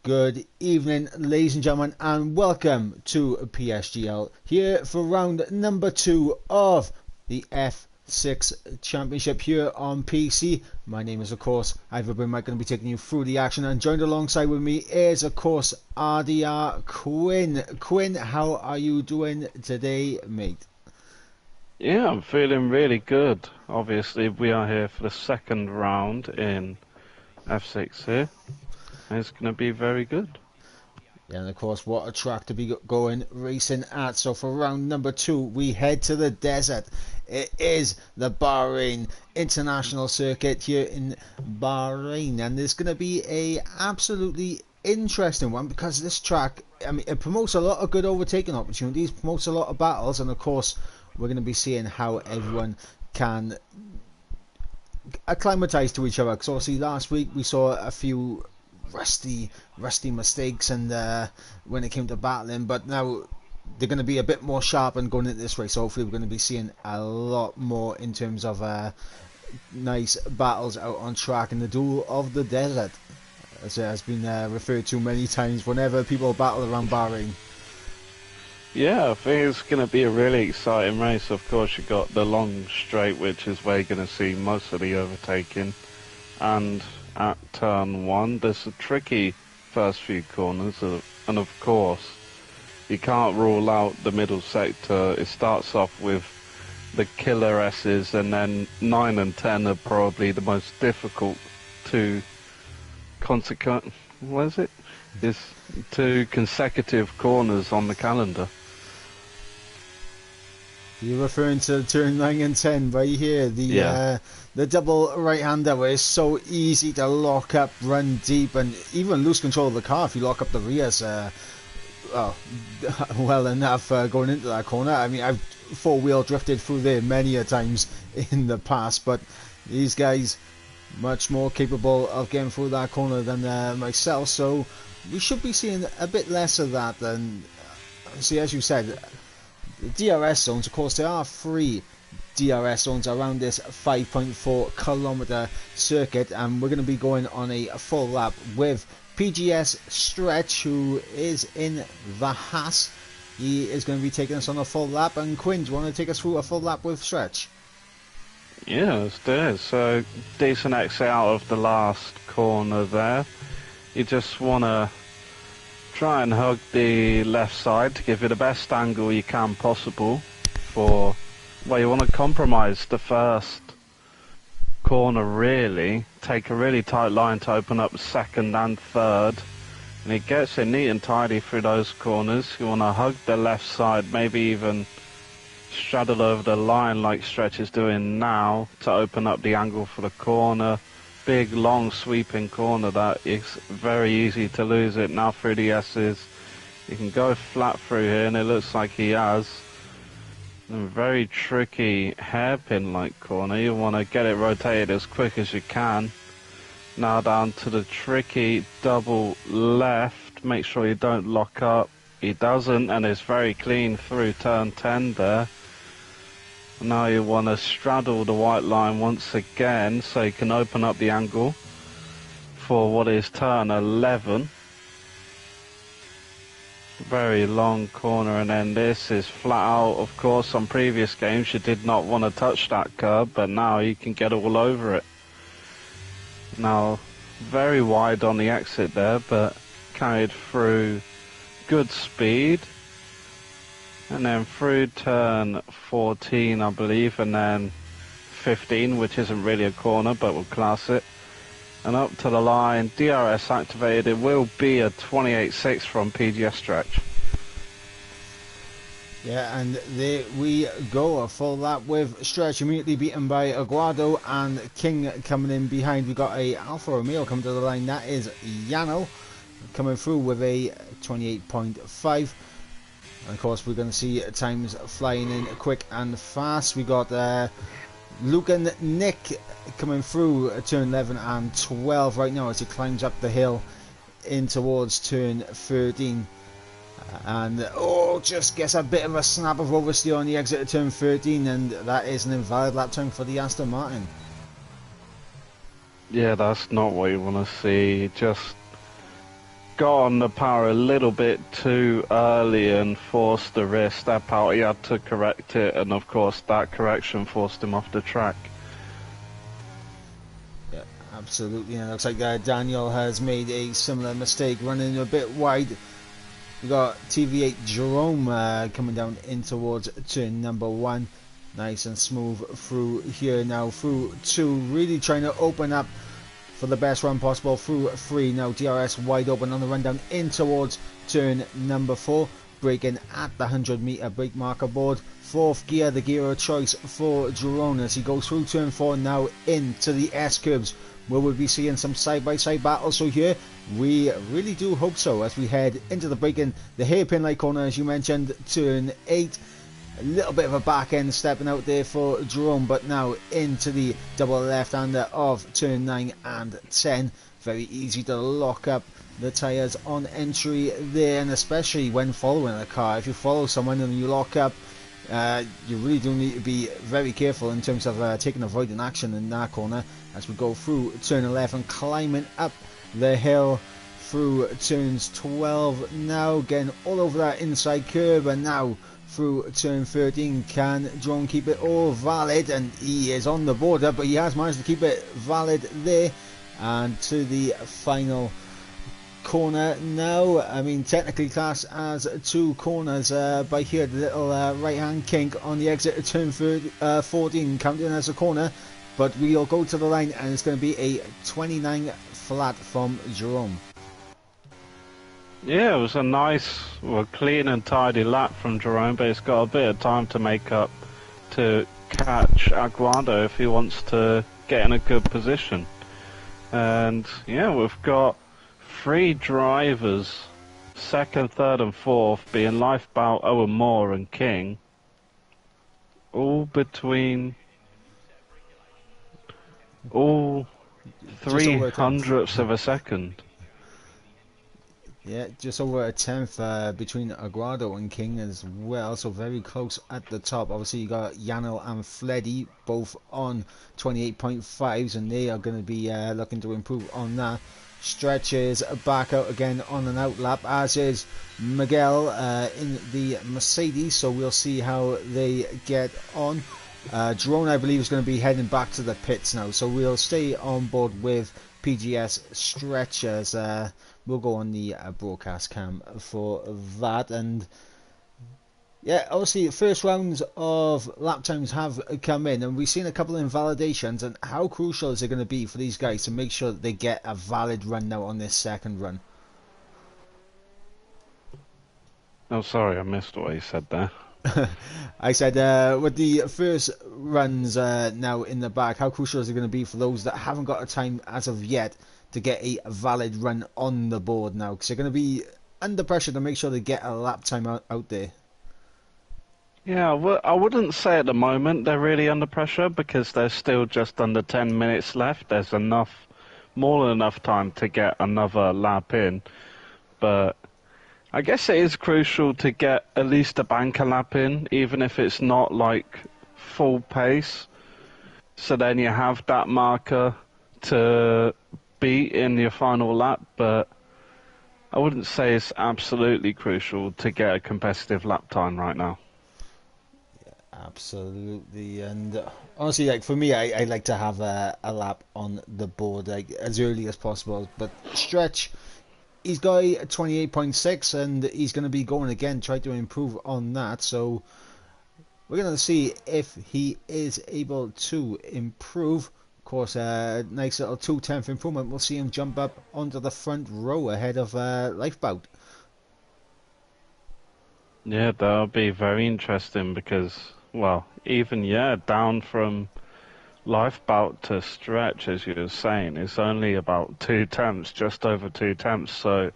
Good evening, ladies and gentlemen, and welcome to PSGL here for round number 2 of the F6 Championship here on PC. My name is, of course, Ivor Brimite, going to be taking you through the action, and joined alongside with me is, of course, RDR Quinn. Quinn, how are you doing today, mate? Yeah, I'm feeling really good. Obviously, we are here for the second round in F6 here. And it's going to be very good. Yeah, and of course, what a track to be going racing at. So for round number 2, we head to the desert. It is the Bahrain International Circuit here in Bahrain, and there's going to be a absolutely interesting one because this track, I mean, it promotes a lot of good overtaking opportunities, promotes a lot of battles, and of course, we're going to be seeing how everyone can acclimatise to each other. Because obviously, last week we saw a few rusty mistakes and when it came to battling, but now they're going to be a bit more sharp and going into this race. So hopefully we're going to be seeing a lot more in terms of nice battles out on track in the duel of the desert, as it has been referred to many times whenever people battle around Bahrain. Yeah, I think it's going to be a really exciting race. Of course, you've got the long straight, which is where you're going to see most of the overtaking, and at turn 1 there's a tricky first few corners, and of course you can't rule out the middle sector. It starts off with the killer S's, and then 9 and 10 are probably the most difficult to two consecutive corners on the calendar. You're referring to turn 9 and 10 right here, the double right-hander, where it's so easy to lock up, run deep, and even lose control of the car if you lock up the rears well enough going into that corner. I mean, I've four-wheel drifted through there many a times in the past, but these guys much more capable of getting through that corner than myself, so we should be seeing a bit less of that. Than see, as you said, the DRS zones, of course, there are 3 DRS zones around this 5.4 kilometer circuit, and we're going to be going on a full lap with PGS Stretch, who is in the Haas. He is going to be taking us on a full lap. And Quinn, do you want to take us through a full lap with Stretch? Yeah, let's do it. So, decent exit out of the last corner there. You just want to try and hug the left side to give you the best angle you can possible for, well, you want to compromise the first corner really. Take a really tight line to open up second and third, and it gets it neat and tidy through those corners. You want to hug the left side, maybe even straddle over the line like Stretch is doing now to open up the angle for the corner. Big long sweeping corner that is very easy to lose it. Now through the S's, you can go flat through here, and it looks like he has. A very tricky hairpin like corner. You want to get it rotated as quick as you can. Now down to the tricky double left. Make sure you don't lock up. He doesn't, and it's very clean through turn 10 there. Now you want to straddle the white line once again so you can open up the angle for what is turn 11. Very long corner, and then this is flat out. Of course, on previous games you did not want to touch that curb, but now you can get all over it. Now, very wide on the exit there, but carried through good speed. And then through turn 14, I believe, and then 15, which isn't really a corner, but we'll class it. And up to the line, DRS activated. It will be a 28.6 from PGS Stretch. Yeah, and there we go, a full lap with Stretch, immediately beaten by Aguado and King coming in behind. We've got a Alfa Romeo coming to the line. That is Yano coming through with a 28.5. And of course, we're going to see times flying in quick and fast. We got Luke and Nick coming through turn 11 and 12 right now as he climbs up the hill in towards turn 13. And just gets a bit of a snap of oversteer on the exit of turn 13, and that is an invalid lap time for the Aston Martin. Yeah, that's not what you want to see. Just got on the power a little bit too early and forced the rear step out. He had to correct it, and of course that correction forced him off the track. Yeah, absolutely. And it looks like Daniel has made a similar mistake, running a bit wide. We got TV8 Jerome coming down in towards turn number 1. Nice and smooth through here now, through 2, really trying to open up for the best run possible through 3. Now DRS wide open on the run down in towards turn number 4, braking at the 100-meter brake marker board. 4th gear, the gear of choice for Jerome as he goes through turn 4 now into the S-curves. Will we be seeing some side-by-side battles? So here we really do hope so as we head into the braking, the hairpin light corner as you mentioned, turn 8. A little bit of a back end stepping out there for Jerome, but now into the double left-hander of turn 9 and 10. Very easy to lock up the tyres on entry there, and especially when following a car. If you follow someone and you lock up, you really do need to be very careful in terms of taking avoiding action in that corner as we go through turn 11, climbing up the hill through turns 12 now, getting all over that inside curve, and now through turn 13. Can Jerome keep it all valid? And he is on the border, but he has managed to keep it valid there. And to the final corner now. I mean, technically classed as 2 corners by here. The little right hand kink on the exit of turn 14 counting as a corner, but we'll go to the line and it's going to be a 29 flat from Jerome. Yeah, it was a nice, clean and tidy lap from Jerome, but he's got a bit of time to make up to catch Aguado if he wants to get in a good position. And yeah, we've got 3 drivers, 2nd, 3rd and 4th, being Lifeboat, Owen Moore and King, all between all 300ths of a second. Yeah, just over a 10th between Aguado and King as well, so very close at the top. Obviously you got Yanel and Fleddy both on 28.5s, and they are going to be looking to improve on that. Stretch is back out again on an out lap, as is Miguel in the Mercedes, so we'll see how they get on. Jerome, I believe, is going to be heading back to the pits now, so we'll stay on board with PGS Stretch as we'll go on the broadcast cam for that. And yeah, obviously first rounds of lap times have come in, and we've seen a couple of invalidations. And how crucial is it going to be for these guys to make sure that they get a valid run now on this second run? Oh, sorry, I missed what you said there. I said with the first runs now in the back, how crucial is it going to be for those that haven't got a time as of yet to get a valid run on the board now, because they're going to be under pressure to make sure they get a lap time out there? Yeah, well, I wouldn't say at the moment they're really under pressure, because there's still just under 10 minutes left. There's more than enough time to get another lap in, but I guess it is crucial to get at least a banker lap in, even if it's not like full pace, so then you have that marker to beat in your final lap. But I wouldn't say it's absolutely crucial to get a competitive lap time right now. Yeah, absolutely. And honestly, like for me, I like to have a lap on the board like as early as possible. But Stretch, he's got a 28.6 and he's going to be going again, try to improve on that. So we're going to see if he is able to improve. Of course, a nice little 2/10 improvement. We'll see him jump up onto the front row ahead of Lifeboat. Yeah, that'll be very interesting because, well, even, down from Lifeboat to Stretch, as you were saying, is only about 2/10, just over 2/10. So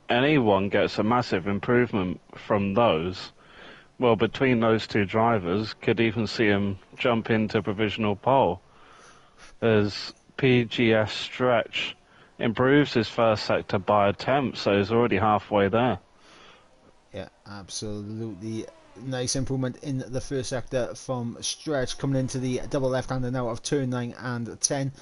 anyone gets a massive improvement from those. Well, between those 2 drivers, could even see him jump into provisional pole, as PGS Stretch improves his first sector by a tenth, so he's already halfway there. Yeah, absolutely. Nice improvement in the first sector from Stretch, coming into the double left-hander now of turn 9 and 10.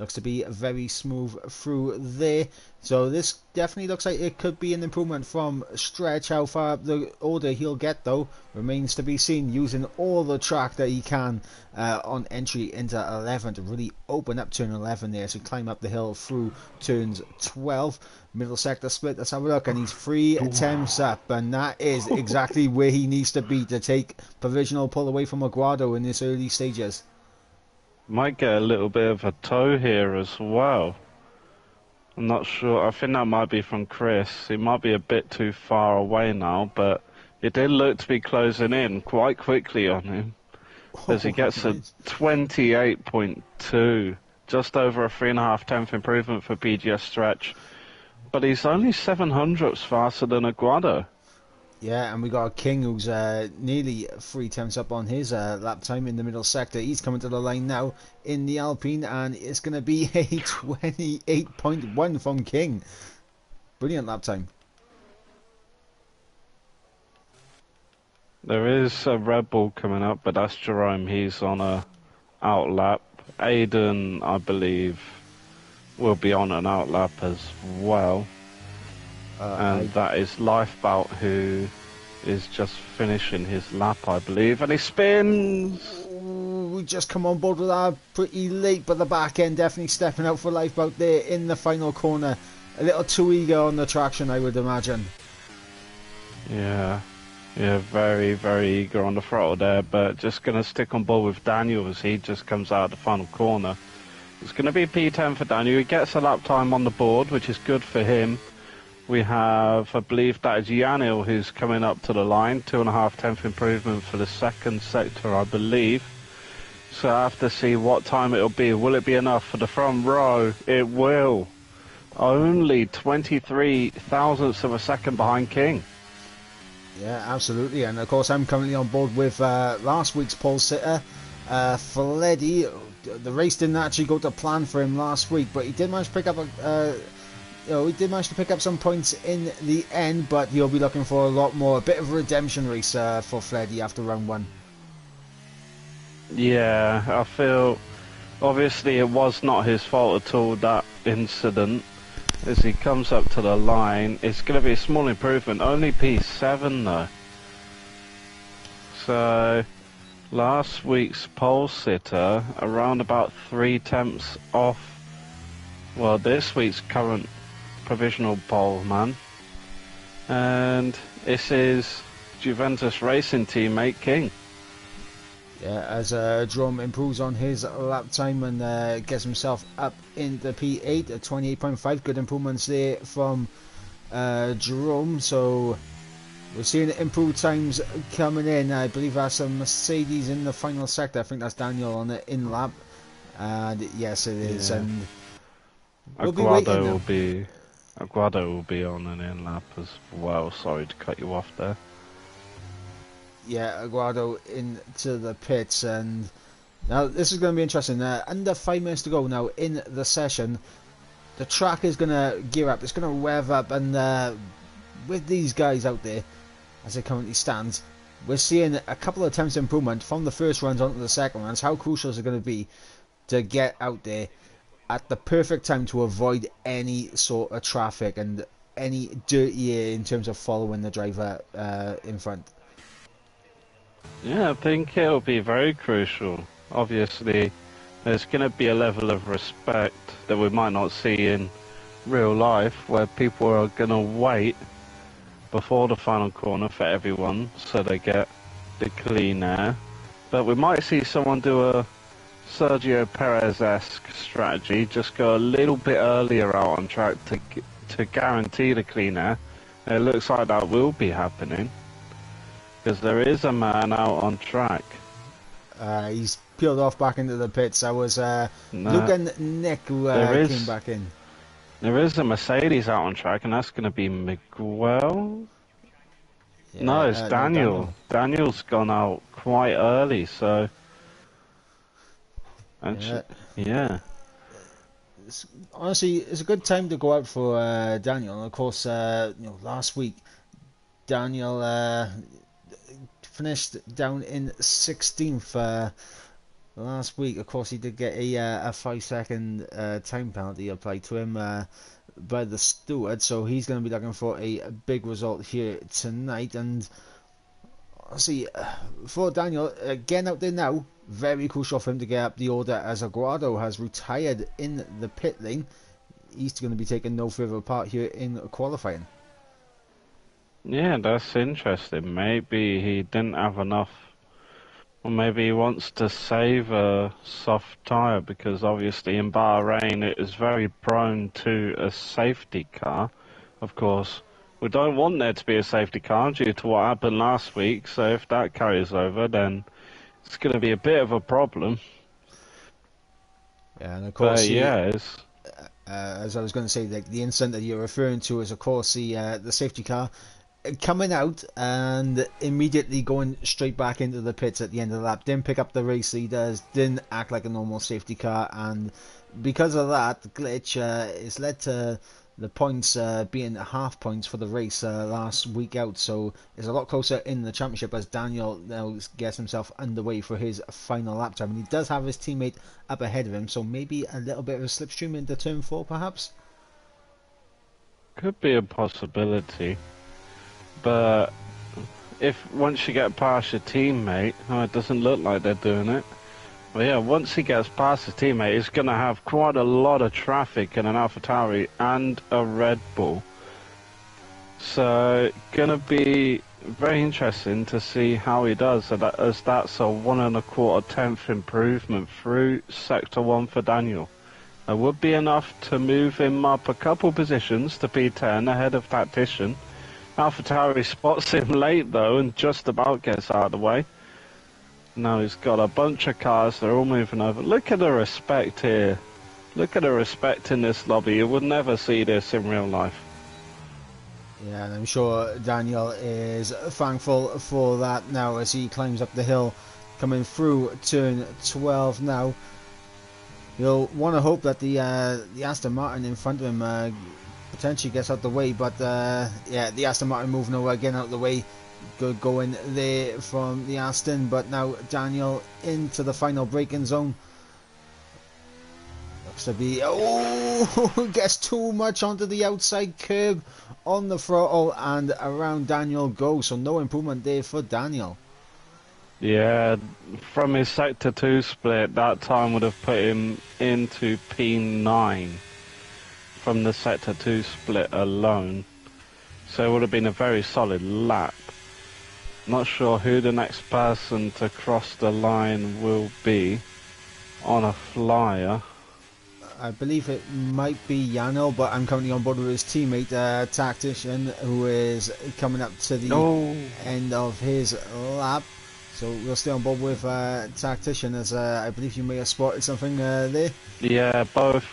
looks to be very smooth through there. So this definitely looks like it could be an improvement from Stretch. How far up the order he'll get though remains to be seen, using all the track that he can on entry into 11 to really open up turn 11 there, so climb up the hill through turns 12. Middle sector split, let's have a look, and he's 3 attempts up, and that is exactly where he needs to be to take provisional pull away from Aguado in this early stages. Might get a little bit of a toe here as well. I'm not sure. I think that might be from Chris. He might be a bit too far away now, but it did look to be closing in quite quickly on him, as he gets a 28.2, just over a 3.5 improvement for PGS Stretch. But he's only 700ths faster than Aguado. Yeah, and we got a King who's nearly 3 attempts up on his lap time in the middle sector. He's coming to the line now in the Alpine, and it's going to be a 28.1 from King. Brilliant lap time. There is a Red Bull coming up, but that's Jerome. He's on a out lap. Aiden, I believe, will be on an out lap as well. That is Lifebout, who is just finishing his lap, I believe, and he spins. We just come on board with that pretty late, but the back end definitely stepping out for Lifebout there in the final corner. A little too eager on the traction, I would imagine. Yeah, very, very eager on the throttle there, but just going to stick on board with Daniel as he just comes out of the final corner. It's going to be P10 for Daniel. He gets a lap time on the board, which is good for him. We have, I believe that is Yanil who's coming up to the line, 2.5 improvement for the second sector, I believe. So I have to see what time it'll be. Will it be enough for the front row? It will. Only 23 thousandths of a second behind King. Yeah, absolutely. And of course, I'm currently on board with last week's pole sitter, Fleddy. The race didn't actually go to plan for him last week, but he did manage to pick up some points in the end, but he'll be looking for a lot more. A bit of a redemption race for Fleddy after round 1. Yeah, I feel obviously it was not his fault at all, that incident. As he comes up to the line, it's going to be a small improvement, only P7 though. So last week's pole sitter around about 3 tenths off, well, this week's current provisional pole man, and this is Juventus Racing teammate King. Yeah, as Jerome improves on his lap time and gets himself up into P8 at 28.5. Good improvements there from Jerome. So we're seeing improved times coming in. I believe that's a Mercedes in the final sector. I think that's Daniel on the in lap. And yes, it is. Yeah. And we'll Aguado will be on an in lap as well. Sorry to cut you off there. Yeah, Aguado into the pits, and now this is going to be interesting. Under 5 minutes to go now in the session, the track is going to gear up, it's going to rev up, and with these guys out there, as it currently stands, we're seeing a couple of attempts of improvement from the first runs onto the second runs. How crucial is it going to be to get out there at the perfect time to avoid any sort of traffic and any dirty air in terms of following the driver in front? Yeah, I think it'll be very crucial. Obviously, there's going to be a level of respect that we might not see in real life, where people are going to wait before the final corner for everyone so they get the clean air. But we might see someone do a Sergio Perez-esque strategy, just go a little bit earlier out on track to guarantee the clean air. It looks like that will be happening, because there is a man out on track. He's peeled off back into the pits. That was Luke and Nick who came back in. There is a Mercedes out on track, and that's going to be Miguel? Yeah, no, it's Daniel. Daniel's gone out quite early, so... Yeah. Honestly, it's a good time to go out for Daniel. And of course, last week, Daniel... finished down in 16th last week. Of course, he did get a 5-second time penalty applied to him by the steward, so he's going to be looking for a big result here tonight. And see, for Daniel, getting out there now, very crucial for him to get up the order as Aguado has retired in the pit lane. He's going to be taking no further part here in qualifying. Yeah, that's interesting. Maybe he didn't have enough, or maybe he wants to save a soft tyre because obviously in Bahrain it is very prone to a safety car. Of course, we don't want there to be a safety car due to what happened last week, so if that carries over, then it's going to be a bit of a problem. Yeah, and of course, Yeah, as I was going to say, the incident that you're referring to is, of course, the safety car coming out and immediately going straight back into the pits at the end of the lap. Didn't pick up the race leaders, didn't act like a normal safety car, and because of that, the glitch has led to the points being half points for the race last week out. So it's a lot closer in the championship as Daniel now gets himself underway for his final lap time. And he does have his teammate up ahead of him, so maybe a little bit of a slipstream into turn 4 perhaps? could be a possibility. But if once you get past your teammate, it doesn't look like they're doing it. But yeah, once he gets past his teammate, he's going to have quite a lot of traffic in an AlphaTauri and a Red Bull. So, going to be very interesting to see how he does, as that's a 1.25 improvement through Sector 1 for Daniel. It would be enough to move him up a couple positions to P10 ahead of Tactician. AlphaTauri spots him late though and just about gets out of the way. Now he's got a bunch of cars, they're all moving over. Look at the respect here. Look at the respect in this lobby. You would never see this in real life. Yeah, and I'm sure Daniel is thankful for that now as he climbs up the hill, coming through turn 12 now. You'll want to hope that the Aston Martin in front of him potentially gets out the way, but yeah, the Aston Martin moving over again out the way. Good going there from the Aston, but now Daniel into the final braking zone. Looks to be, gets too much onto the outside curb on the throttle and around Daniel goes, so no improvement there for Daniel. Yeah, from his Sector 2 split, that time would have put him into P9 from the Sector 2 split alone. So it would have been a very solid lap. Not sure who the next person to cross the line will be on a flyer. I believe it might be Yano, but I'm currently on board with his teammate, Tactician, who is coming up to the end of his lap. So we'll stay on board with Tactician, as I believe you may have spotted something there. Yeah, both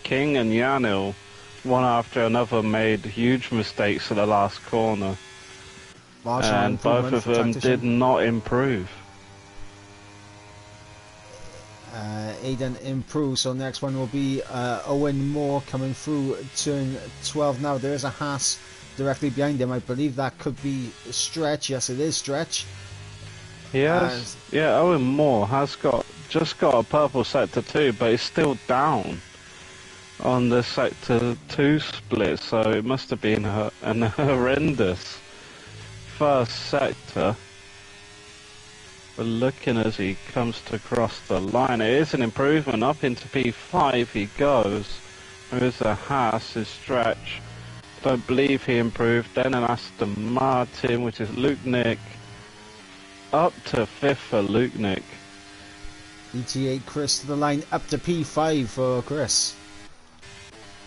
King and Yanil, one after another, made huge mistakes at the last corner. And both of them did not improve. Aiden improves, so next one will be Owen Moore coming through turn 12 now. There is a Haas directly behind him. I believe that could be Stretch. Yes, it is Stretch. Yes, yeah, Owen Moore has just got a purple Sector 2, but he's still down on the Sector 2 split, so it must have been an horrendous first sector. But looking as he comes to cross the line, it is an improvement up into P5 he goes. There is a Haas, his Stretch. Don't believe he improved. Then an Aston Martin, which is Luke Nick. Up to 5th for Luke Nick. ETA Chris to the line, up to P5 for Chris.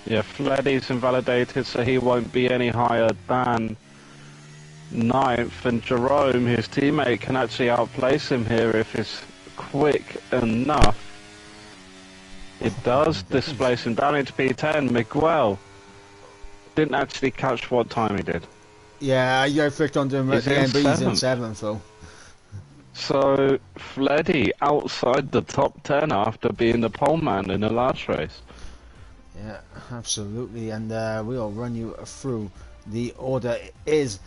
Yeah, Fleddy's invalidated, so he won't be any higher than 9th, and Jerome, his teammate, can actually outplace him here if he's quick enough. It does displace him down into P10. Miguel didn't actually catch what time he did. Yeah, I flicked onto him at the end, but he's in 7th though. So Fleddy outside the top 10 after being the pole man in the last race. Yeah, absolutely, and we'll run you through the order. It is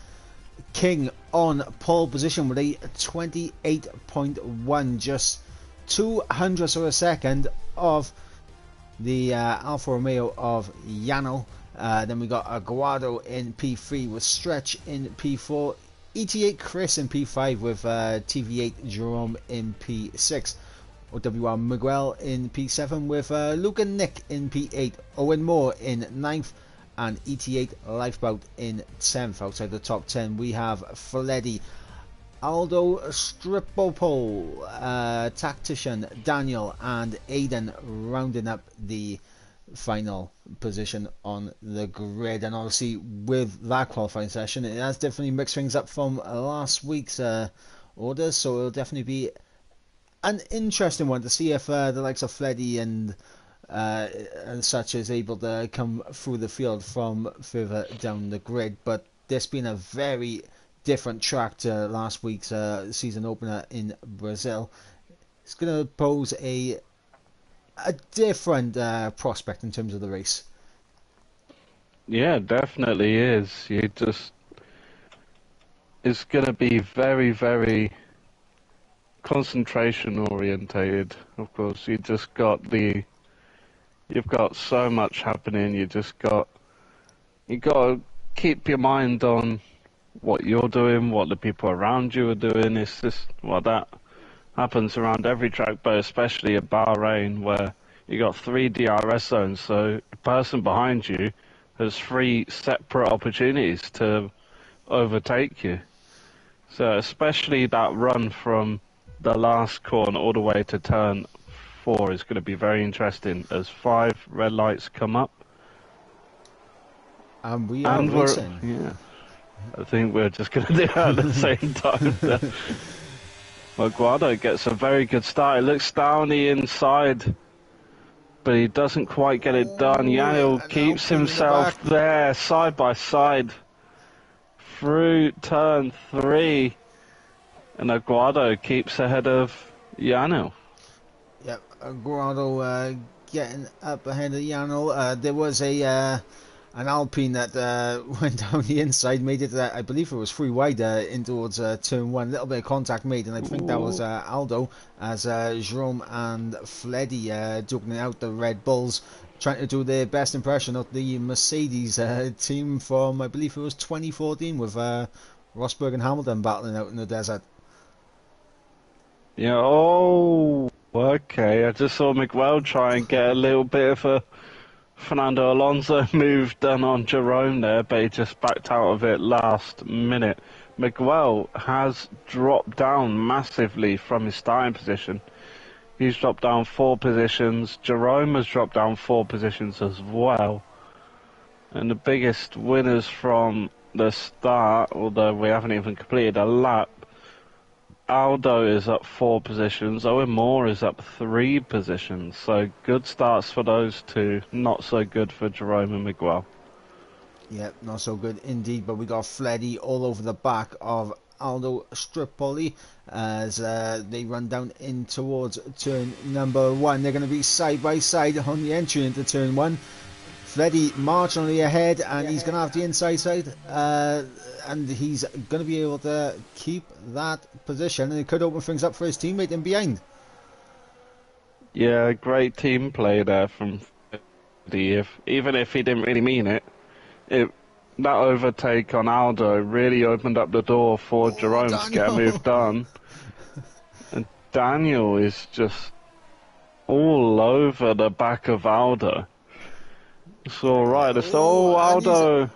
King on pole position with a 28.1, just 0.02 of a second of the Alfa Romeo of Yano. Then we got Aguado in P3 with Stretch in P4, ET8 Chris in P5 with TV8 Jerome in P6, OWR Miguel in P7 with Luke and Nick in P8, Owen Moore in 9th, and ET8 Lifeboat in 10th. Outside the top 10 we have Fleddy, Aldo Stripopol, Tactician, Daniel and Aiden rounding up the final position on the grid. And obviously with that qualifying session, it has definitely mixed things up from last week's orders, so it'll definitely be an interesting one to see if the likes of Fleddy and such is able to come through the field from further down the grid. But this being a very different track to last week's season opener in Brazil, it's going to pose a different prospect in terms of the race. Yeah, definitely is. It's going to be very, very concentration orientated. Of course, you've got so much happening. You got to keep your mind on what you're doing, what the people around you are doing. It's just that happens around every track, but especially at Bahrain, where you got 3 DRS zones, so the person behind you has 3 separate opportunities to overtake you. So especially that run from the last corner all the way to turn 4 is going to be very interesting as 5 red lights come up. And we are racing. Yeah. I think we're just going to do it at the same time. Aguado gets a very good start. It looks down the inside, but he doesn't quite get it done. Yanil keeps himself there, side by side, through turn 3, and Aguado keeps ahead of Yanil. Yep, Aguado getting up ahead of Yanil. There was an Alpine that went down the inside, made it, I believe it was 3 wide in towards turn 1. A little bit of contact made, and I think that was Aldo, as Jerome and Fleddy duking out the Red Bulls, trying to do their best impression of the Mercedes team from, I believe it was 2014, with Rosberg and Hamilton battling out in the desert. Yeah, okay. I just saw Miguel try and get a little bit of a Fernando Alonso move done on Jerome there, but he just backed out of it last minute. Miguel has dropped down massively from his starting position. He's dropped down 4 positions. Jerome has dropped down 4 positions as well. And the biggest winners from the start, although we haven't even completed a lap, Aldo is up 4 positions, Owen Moore is up 3 positions, so good starts for those two, not so good for Jerome and Miguel. Yep, not so good indeed, but we got Fleddy all over the back of Aldo Stripoli as they run down in towards turn number 1. They're going to be side by side on the entry into turn 1. Fleddy marginally ahead, and he's going to have the inside side, and he's going to be able to keep that position, and it could open things up for his teammate in behind. Yeah, great team play there from Fleddy. Even if he didn't really mean it, that overtake on Aldo really opened up the door for Jerome to get a move done. And Daniel is just all over the back of Aldo. It's alright. Aldo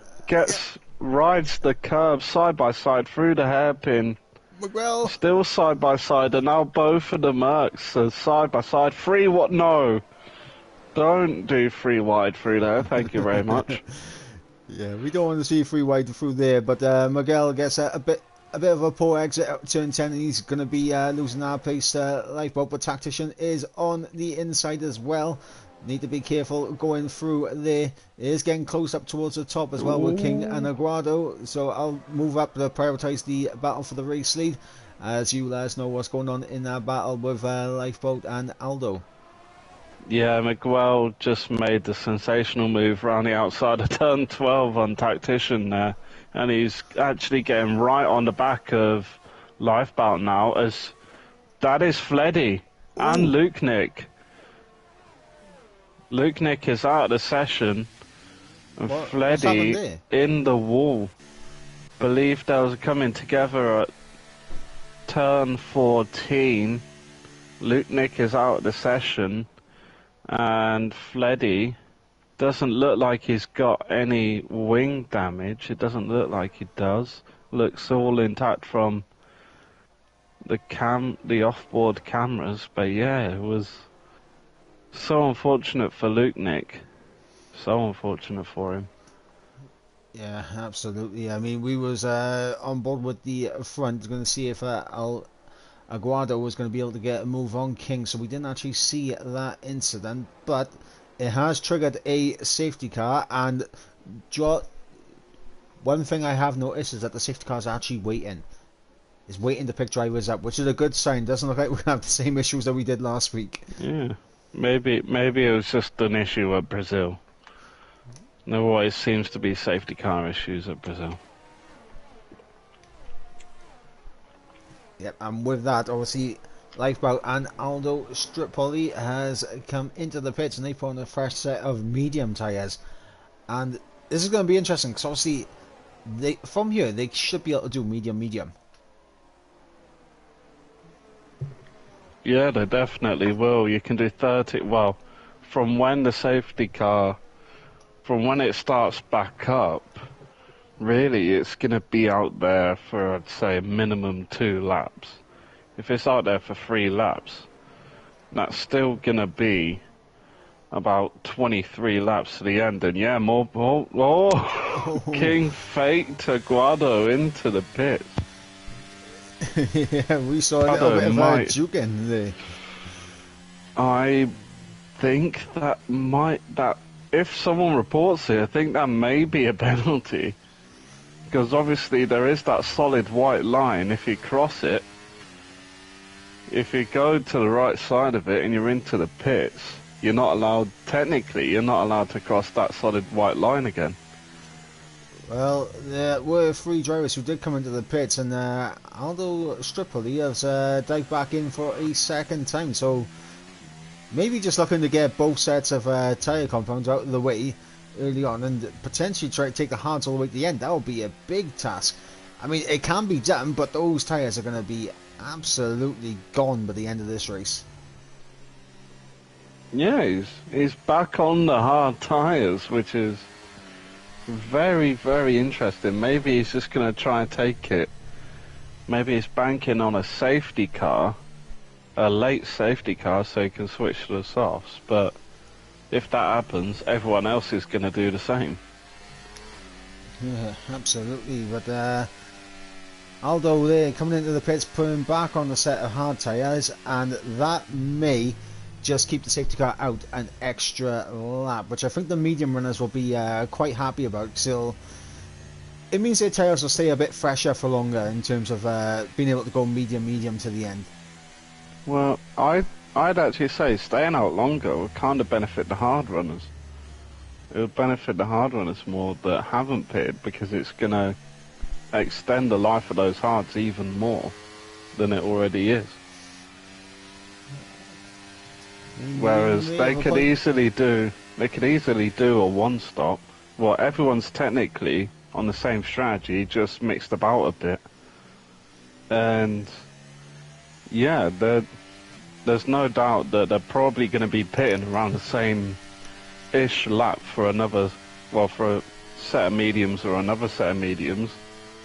rides the curb side by side through the hairpin. Miguel still side by side, and now both of the Mercs are side by side. No, don't do 3 wide through there. Thank you very much. Yeah, we don't want to see 3 wide through there, but Miguel gets a bit of a poor exit at turn 10, and he's going to be losing our pace. Lifeboat, but Tactician is on the inside as well. Need to be careful going through there. It is getting close up towards the top as well with King and Aguado, so I'll move up to prioritise the battle for the race lead as you let us know what's going on in that battle with Lifeboat and Aldo. Yeah, Miguel just made the sensational move around the outside of turn 12 on Tactician there, and he's actually getting right on the back of Lifeboat now, as that is Fleddy. and Luke Nick. Luke Nick is out of the session, and Fleddy in the wall. Believe they was coming together at turn 14. Luke Nick is out of the session, and Fleddy doesn't look like he's got any wing damage. It doesn't look like he does. Looks all intact from the off-board cameras, but yeah, it was so unfortunate for Luke Nick. So unfortunate for him. Yeah, absolutely. I mean, we was on board with the front, going to see if Aguado was going to be able to get a move on King, so we didn't actually see that incident, but it has triggered a safety car, and one thing I have noticed is that the safety car is actually waiting. It's waiting to pick drivers up, which is a good sign. Doesn't look like we're going to have the same issues that we did last week. Yeah, maybe it was just an issue at Brazil. There always seems to be safety car issues at Brazil. Yep, and with that, obviously, Lifeboat and Aldo Stripoli has come into the pits, and they put on a fresh set of medium tyres. And this is going to be interesting, because obviously, from here, they should be able to do medium. Yeah, they definitely will. You can do 30, well, from when it starts back up, really it's going to be out there for, I'd say, minimum 2 laps. If it's out there for 3 laps, that's still going to be about 23 laps to the end. And yeah, King faked Aguado into the pits. Yeah, we saw a little bit of juking there. I think that if someone reports it, I think that may be a penalty. Because obviously there is that solid white line. If you cross it, if you go to the right side of it and you're into the pits, you're not allowed to cross that solid white line again. Well, there were 3 drivers who did come into the pits, and Aldo Stripoli has dived back in for a second time, so maybe just looking to get both sets of tyre compounds out of the way early on, and potentially try to take the hards all the way to the end. That would be a big task. I mean, it can be done, but those tyres are going to be absolutely gone by the end of this race. Yeah, he's back on the hard tyres, which is very, very interesting. Maybe he's just going to try and take it. Maybe he's banking on a safety car, a late safety car, so he can switch to the softs. But if that happens, everyone else is going to do the same. Yeah, absolutely. But Aldo there coming into the pits, putting back on the set of hard tyres, and that may just keep the safety car out an extra lap, which I think the medium runners will be quite happy about. So it means their tyres will stay a bit fresher for longer in terms of being able to go medium to the end. Well, I'd actually say staying out longer would kind of benefit the hard runners. It would benefit the hard runners more that haven't pitted, because it's going to extend the life of those hards even more than it already is. Whereas they could easily do a one stop. Well, everyone's technically on the same strategy, just mixed about a bit. And yeah, there's no doubt that they're probably going to be pitting around the same-ish lap for for a set of mediums or another set of mediums,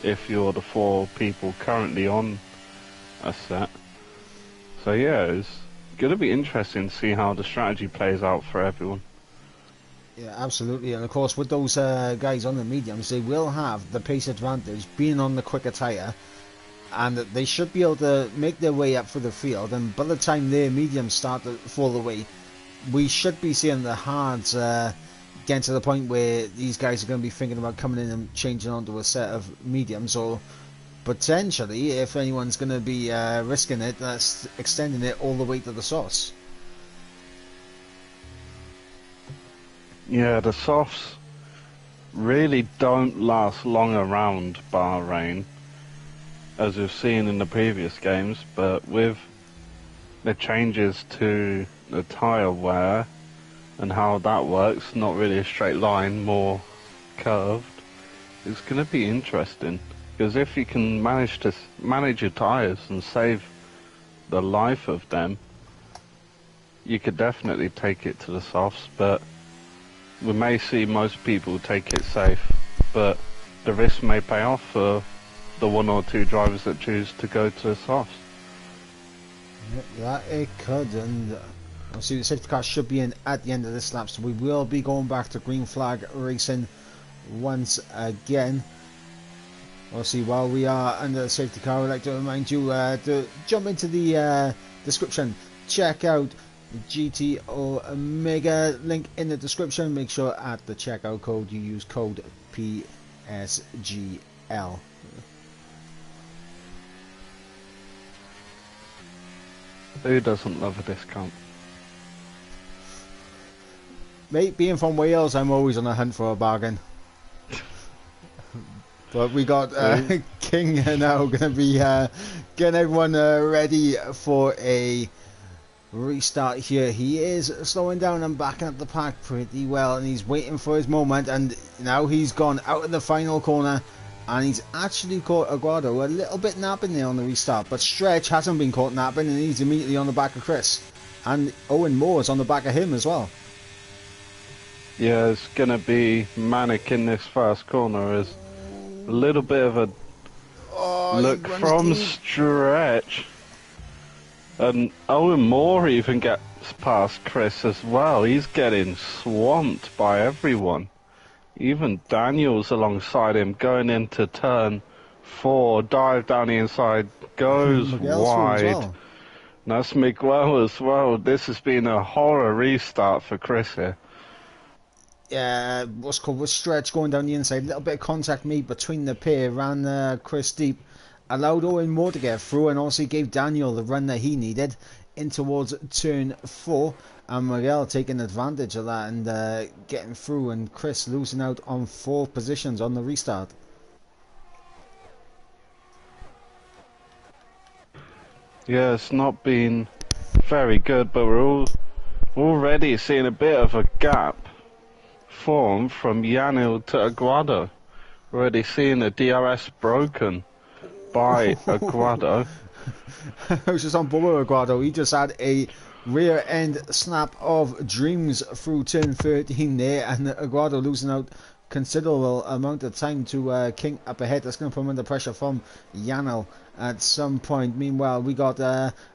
if you're the 4 people currently on a set. So yeah, it's going to be interesting to see how the strategy plays out for everyone. Yeah, absolutely. And of course, with those guys on the mediums, they will have the pace advantage being on the quicker tyre, and they should be able to make their way up for the field. And by the time their mediums start to fall away, we should be seeing the hards getting to the point where these guys are going to be thinking about coming in and changing onto a set of mediums, or potentially, if anyone's going to be risking it, that's extending it all the way to the softs. Yeah, the softs really don't last long around Bahrain, as we've seen in the previous games, but with the changes to the tyre wear and how that works, not really a straight line, more curved, it's going to be interesting. Because if you can manage to manage your tyres and save the life of them, you could definitely take it to the softs, but we may see most people take it safe, but the risk may pay off for the one or two drivers that choose to go to the softs. Yeah, that it could, and obviously the safety car should be in at the end of this lap, so we will be going back to green flag racing once again. Obviously, while we are under the safety car, I'd like to remind you to jump into the description, check out GT Omega, link in the description. Make sure at the checkout code you use code PSGL. Who doesn't love a discount? Mate, being from Wales, I'm always on the hunt for a bargain. But we got King now going to be getting everyone ready for a restart here. He is slowing down and backing up the pack pretty well, and he's waiting for his moment, and now he's gone out of the final corner, and he's actually caught Aguado a little bit napping there on the restart, but Stretch hasn't been caught napping, and he's immediately on the back of Chris, and Owen Moore is on the back of him as well. Yeah, it's going to be manic in this first corner. As a little bit of a look from Stretch, and Owen Moore even gets past Chris as well. He's getting swamped by everyone. Even Daniel's alongside him going into turn 4, dive down the inside, goes wide. Well. That's Miguel as well. This has been a horror restart for Chris here. What's called with Stretch going down the inside, a little bit of contact made between the pair, ran Chris deep, allowed Owen Moore to get through, and also gave Daniel the run that he needed in towards turn 4, and Miguel taking advantage of that and getting through, and Chris losing out on 4 positions on the restart. Yeah, it's not been very good, but we're already seeing a bit of a gap form from Yanil to Aguado. We're already seeing the DRS broken by Aguado. I was just on board with Aguado. He just had a rear end snap of dreams through turn 13 there, and Aguado losing out considerable amount of time to King up ahead. That's going to put him under pressure from Yanil at some point. Meanwhile, we got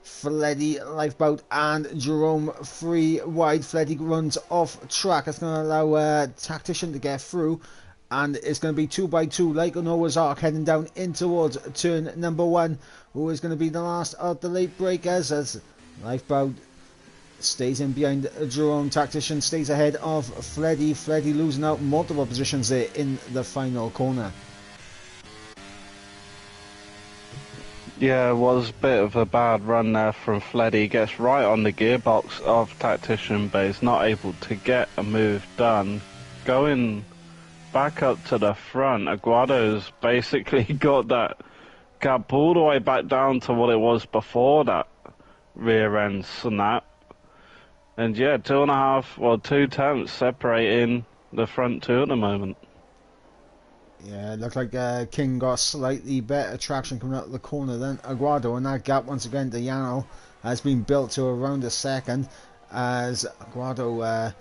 Fleddy, Lifeboat, and Jerome free wide. Fleddy runs off track. That's going to allow Tactician to get through, and it's going to be 2x2 like a Noah's Ark heading down in towards turn number 1, who is going to be the last of the late breakers, as Lifeboat stays in behind Jerome. Tactician stays ahead of Fleddy. Fleddy losing out multiple positions there in the final corner. Yeah, it was a bit of a bad run there from Fleddy. He gets right on the gearbox of Tactician, but he's not able to get a move done. Going back up to the front, Aguado's basically got that gap all the way back down to what it was before that rear end snap. And yeah, 2 tenths separating the front two at the moment. Yeah, it looked like King got slightly better traction coming out of the corner than Aguado, and that gap once again to Yano has been built to around a second, as Aguado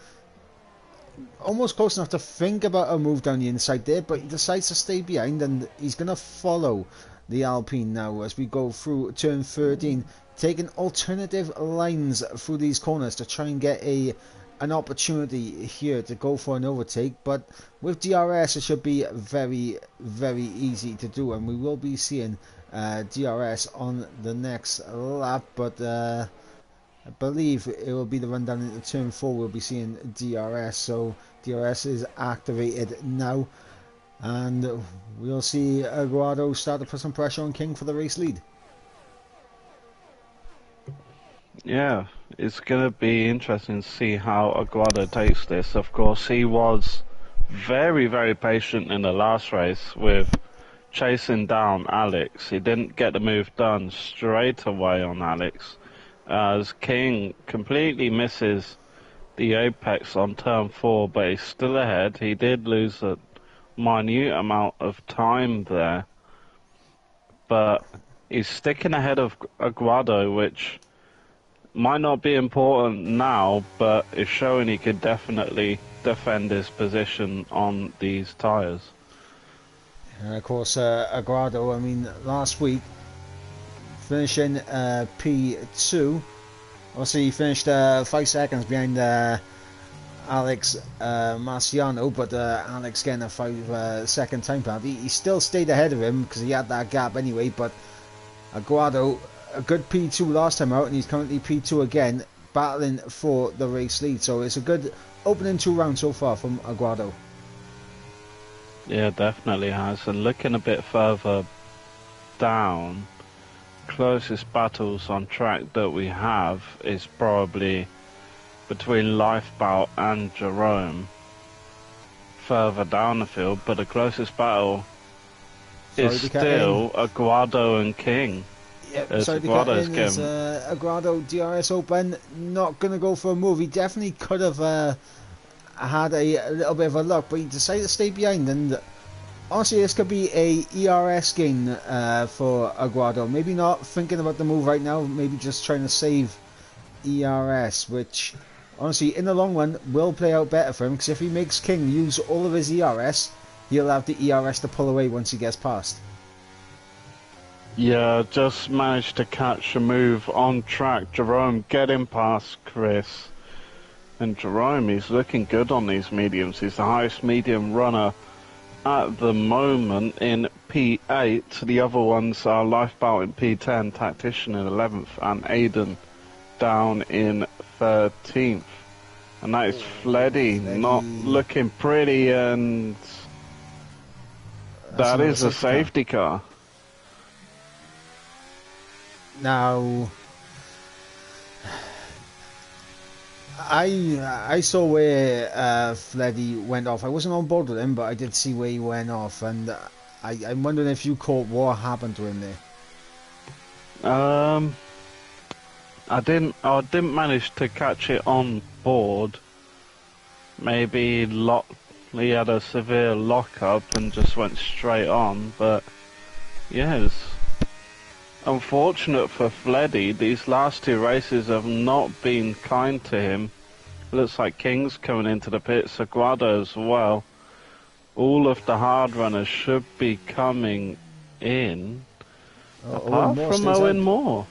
almost close enough to think about a move down the inside there, but he decides to stay behind, and he's going to follow the Alpine now as we go through turn 13, taking alternative lines through these corners to try and get an opportunity here to go for an overtake. But with DRS it should be very, very easy to do, and we will be seeing DRS on the next lap, but I believe it will be the run down into turn 4 we'll be seeing DRS, so DRS is activated now, and we'll see Aguado start to put some pressure on King for the race lead. Yeah, it's going to be interesting to see how Aguado takes this. Of course, he was very, very patient in the last race with chasing down Alex. He didn't get the move done straight away on Alex, as King completely misses the apex on turn 4, but he's still ahead. He did lose a minute amount of time there, but he's sticking ahead of Aguado, which might not be important now, but is showing he could definitely defend his position on these tyres. And of course, Aguado, I mean, last week, finishing P2, obviously he finished 5 seconds behind Alex Marciano, but Alex getting a 5-second time penalty. He still stayed ahead of him because he had that gap anyway, but Aguado, a good P2 last time out, and he's currently P2 again, battling for the race lead. So it's a good opening 2 rounds so far from Aguado. Yeah, definitely has. And looking a bit further down, closest battles on track that we have is probably between Lifeboat and Jerome further down the field, but the closest battle is still Aguado and King. Yep, sorry to cut in. Aguado DRS Open, not going to go for a move. He definitely could have had a little bit of a luck, but he decided to stay behind, and honestly this could be a ERS gain for Aguado. Maybe not thinking about the move right now, maybe just trying to save ERS, which honestly in the long run will play out better for him, because if he makes King use all of his ERS, he'll have the ERS to pull away once he gets past. Yeah, just managed to catch a move on track. Jerome getting past Chris. And Jerome, he's looking good on these mediums. He's the highest medium runner at the moment in P8. The other ones are Lifeboat in P10, Tactician in 11th, and Aiden down in 13th. And that is Fleddy, not looking pretty, and that is a safety car. Now, I saw where Fleddy went off. I wasn't on board with him, but I did see where he went off, and I'm wondering if you caught what happened to him there. I didn't manage to catch it on board. Maybe he had a severe lock-up and just went straight on, but yes. Unfortunate for Fleddy, these last 2 races have not been kind to him. Looks like King's coming into the pits, Aguado as well. All of the hard runners should be coming in, apart from Owen Moore.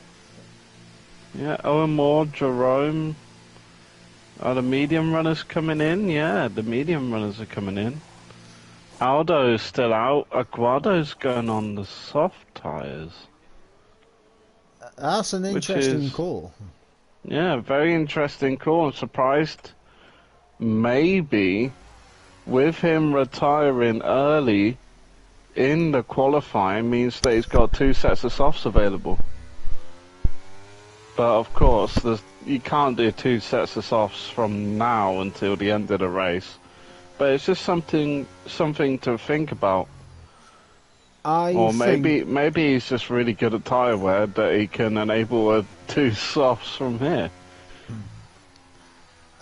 Yeah, Owen Moore, Jerome. Are the medium runners coming in? Yeah, the medium runners are coming in. Aldo's still out. Aguado's going on the soft tyres. That's an interesting call. Yeah, very interesting call. I'm surprised maybe with him retiring early in the qualifying means that he's got 2 sets of softs available. But of course, you can't do 2 sets of softs from now until the end of the race. But it's just something to think about. Maybe he's just really good at tyre wear that he can enable 2 softs from here.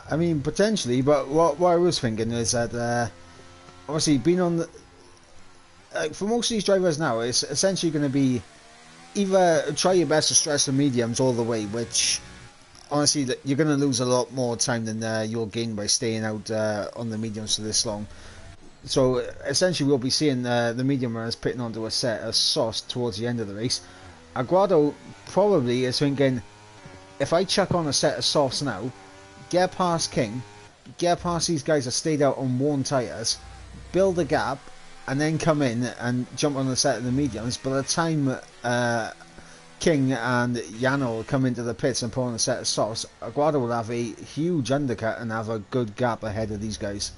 I mean, potentially, but what I was thinking is that obviously being on the, for most of these drivers now, it's essentially going to be either try your best to stress the mediums all the way, which honestly you're going to lose a lot more time than you'll gain by staying out on the mediums for this long. So essentially we'll be seeing the medium runners pitting onto a set of softs towards the end of the race. Aguado probably is thinking, if I chuck on a set of softs now, get past King, get past these guys that stayed out on worn tyres, build a gap, and then come in and jump on the set of the mediums. By the time King and Yano come into the pits and put on a set of softs, Aguado will have a huge undercut and have a good gap ahead of these guys.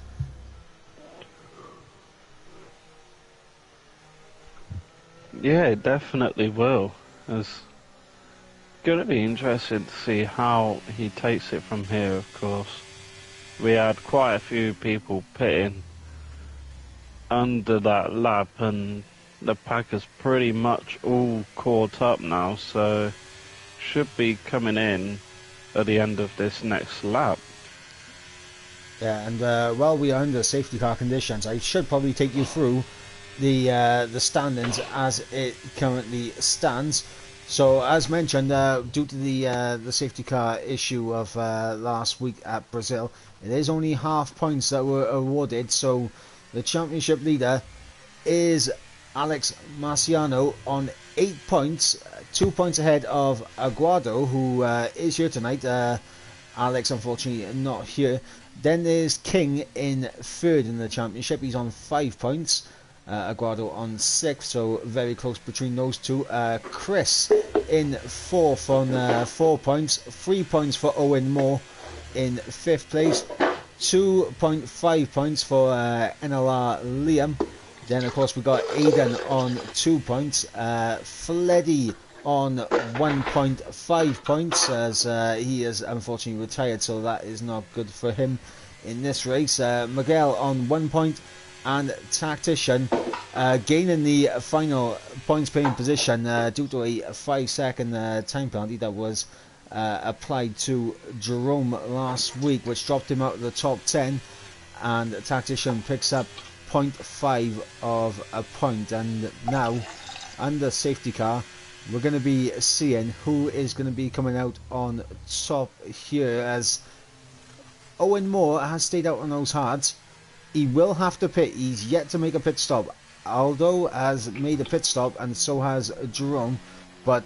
Yeah, it definitely will. It's going to be interesting to see how he takes it from here, of course. We had quite a few people pitting under that lap, and the pack is pretty much all caught up now, so should be coming in at the end of this next lap. Yeah, and while we are under safety car conditions, I should probably take you through the standings as it currently stands. So, as mentioned, due to the safety car issue of last week at Brazil, it is only half points that were awarded. So, the championship leader is Alex Marciano on 8 points, 2 points ahead of Aguado, who is here tonight. Alex, unfortunately, not here. Then there's King in third in the championship. He's on 5 points. Aguado on 6, so very close between those two. Chris in fourth on 4 points. 3 points for Owen Moore in fifth place. 2.5 points for NLR Liam. Then, of course, we got Aidan on 2 points. Fleddy on 1.5 points, as he is unfortunately retired, so that is not good for him in this race. Miguel on 1 point, and Tactician gaining the final points paying position due to a 5-second time penalty that was applied to Jerome last week, which dropped him out of the top 10, and Tactician picks up 0.5 of a point. And now, under safety car, we're going to be seeing who is going to be coming out on top here, as Owen Moore has stayed out on those hards. He will have to pit. He's yet to make a pit stop. Aldo has made a pit stop, and so has Jerome, but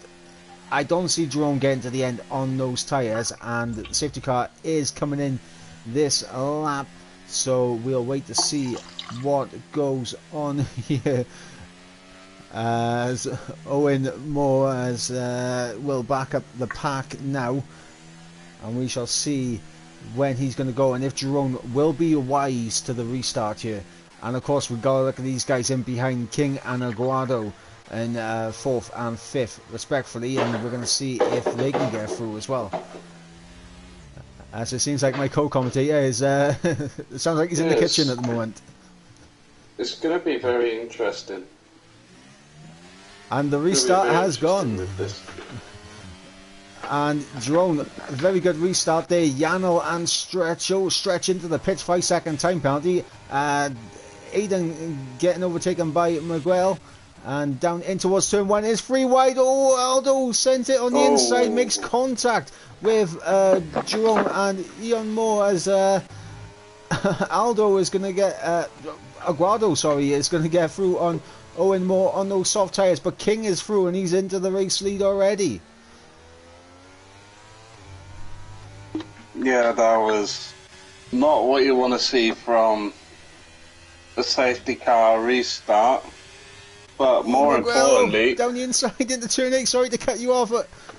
I don't see Jerome getting to the end on those tyres, and the safety car is coming in this lap, so we'll wait to see what goes on here, as Owen Moore will back up the pack now, and we shall see when he's going to go and if Jerome will be wise to the restart here. And of course, we've got to look at these guys in behind, King and Aguado in 4th and 5th respectfully, and we're going to see if they can get through as well. As it seems like my co-commentator is it sounds like he's in the kitchen at the moment. It's going to be very interesting. And the restart has gone. And Jerome, a very good restart there. Yano and stretch into the pits, 5-second time penalty. Aidan getting overtaken by Miguel. And down in towards turn 1 is free wide. Oh, Aldo sent it on the inside, makes contact with Jerome and Ian Moore, as Aldo is going to get Aguado, sorry, is going to get through on Owen Moore on those soft tyres, but King is through and he's into the race lead already. Yeah, that was not what you want to see from the safety car restart. But more importantly, down the inside into turn 8. Sorry to cut you off,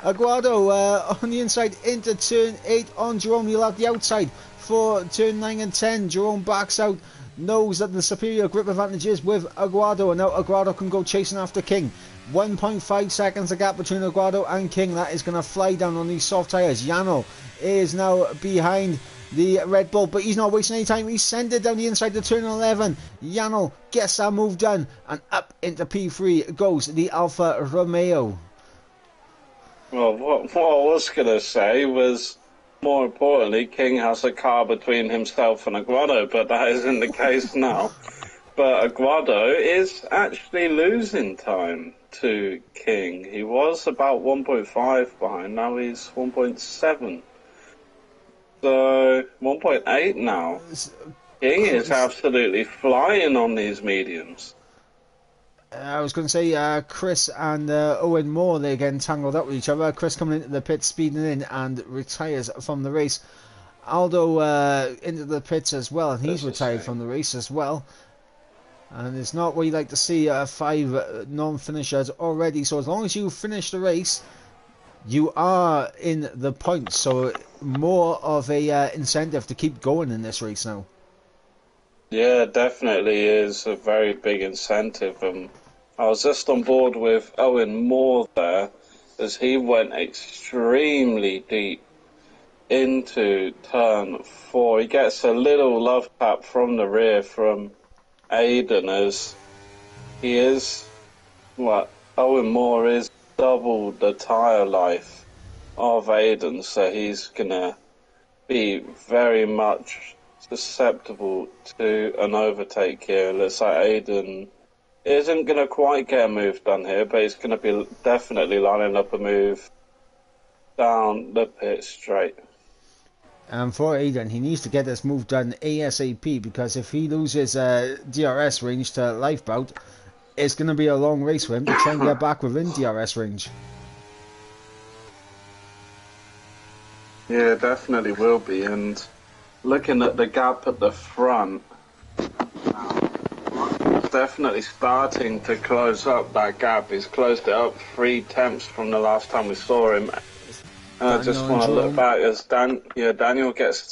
Aguado on the inside into turn 8 on Jerome. He'll have the outside for turn 9 and 10. Jerome backs out, knows that the superior grip advantage is with Aguado, and now Aguado can go chasing after King. 1.5 seconds a gap between Aguado and King. That is going to fly down on these soft tyres. Yano is now behind the Red Bull, but he's not wasting any time. He's sent it down the inside to turn 11. Yano gets that move done, and up into P3 goes the Alfa Romeo. Well, what I was going to say was, more importantly, King has a car between himself and Aguado, but that isn't the case now. But Aguado is actually losing time to King. He was about 1.5 behind, now he's 1.7. So 1.8 now. King is absolutely flying on these mediums. I was going to say Chris and Owen Moore, they again tangled up with each other. Chris coming into the pit, speeding in, and retires from the race. Aldo into the pits as well, and he's retired from the race as well. And it's not what you like to see, 5 non-finishers already. So as long as you finish the race, you are in the points. So more of a incentive to keep going in this race now. Yeah, definitely is a very big incentive. I was just on board with Owen Moore there, as he went extremely deep into turn 4. He gets a little love tap from the rear from Aidan, as Owen Moore is double the tyre life of Aiden, so he's gonna be very much susceptible to an overtake here. It looks like Aiden isn't gonna quite get a move done here, but he's gonna be definitely lining up a move down the pit straight. And for Aiden, he needs to get this move done ASAP, because if he loses DRS range to Lifeboat, it's going to be a long race for him to try and get back within DRS range. Yeah, definitely will be. And looking at the gap at the front, it's definitely starting to close up that gap. He's closed it up 3 tenths from the last time we saw him. And I just want to look back as Daniel gets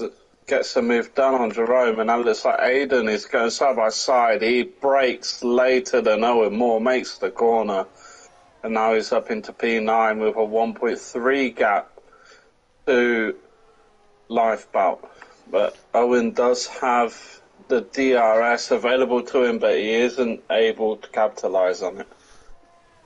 a move done on Jerome, and that looks like Aiden is going side by side. He breaks later than Owen Moore, makes the corner, and now he's up into P9 with a 1.3 gap to Lifeboat. But Owen does have the DRS available to him, but he isn't able to capitalise on it.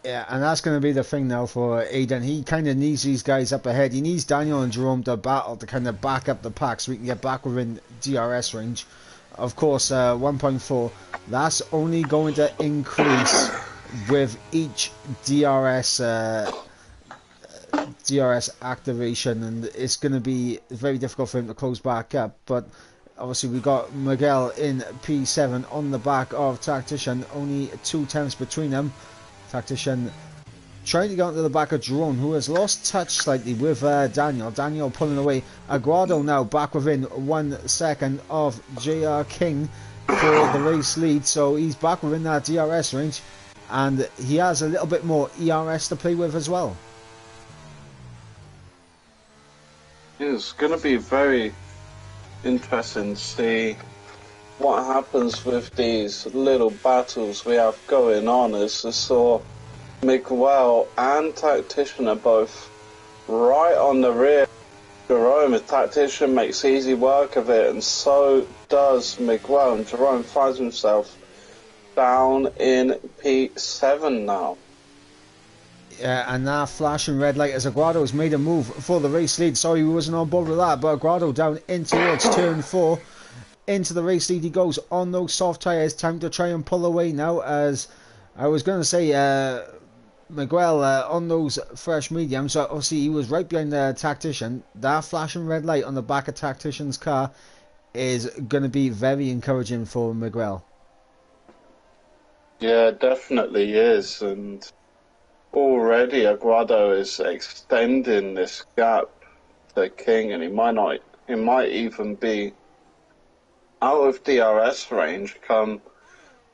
Yeah, and that's going to be the thing now for Aiden. He kind of needs these guys up ahead. He needs Daniel and Jerome to battle to kind of back up the pack so we can get back within DRS range. Of course, 1.4, that's only going to increase with each DRS activation, and it's going to be very difficult for him to close back up. But obviously we got Miguel in P7 on the back of Tactician, only 2 tenths between them. Tactician trying to get onto the back of Jerome, who has lost touch slightly with Daniel. Daniel pulling away. Aguado now back within 1 second of JR King for the race lead, so he's back within that DRS range, and he has a little bit more ERS to play with as well. It's going to be very interesting to see what happens with these little battles we have going on. As I saw Miguel and Tactician are both right on the rear. Jerome, the Tactician, makes easy work of it, and so does Miguel, and Jerome finds himself down in P7 now. Yeah, and that flashing red light as Aguado's made a move for the race lead. Sorry, we wasn't on board with that, but Aguado down in towards turn 4. Into the race lead he goes on those soft tyres. Time to try and pull away now, as I was going to say, Miguel on those fresh mediums. So obviously he was right behind the Tactician. That flashing red light on the back of Tactician's car is going to be very encouraging for Miguel. Yeah, definitely is. And already Aguado is extending this gap to King, and he might even be out of DRS range come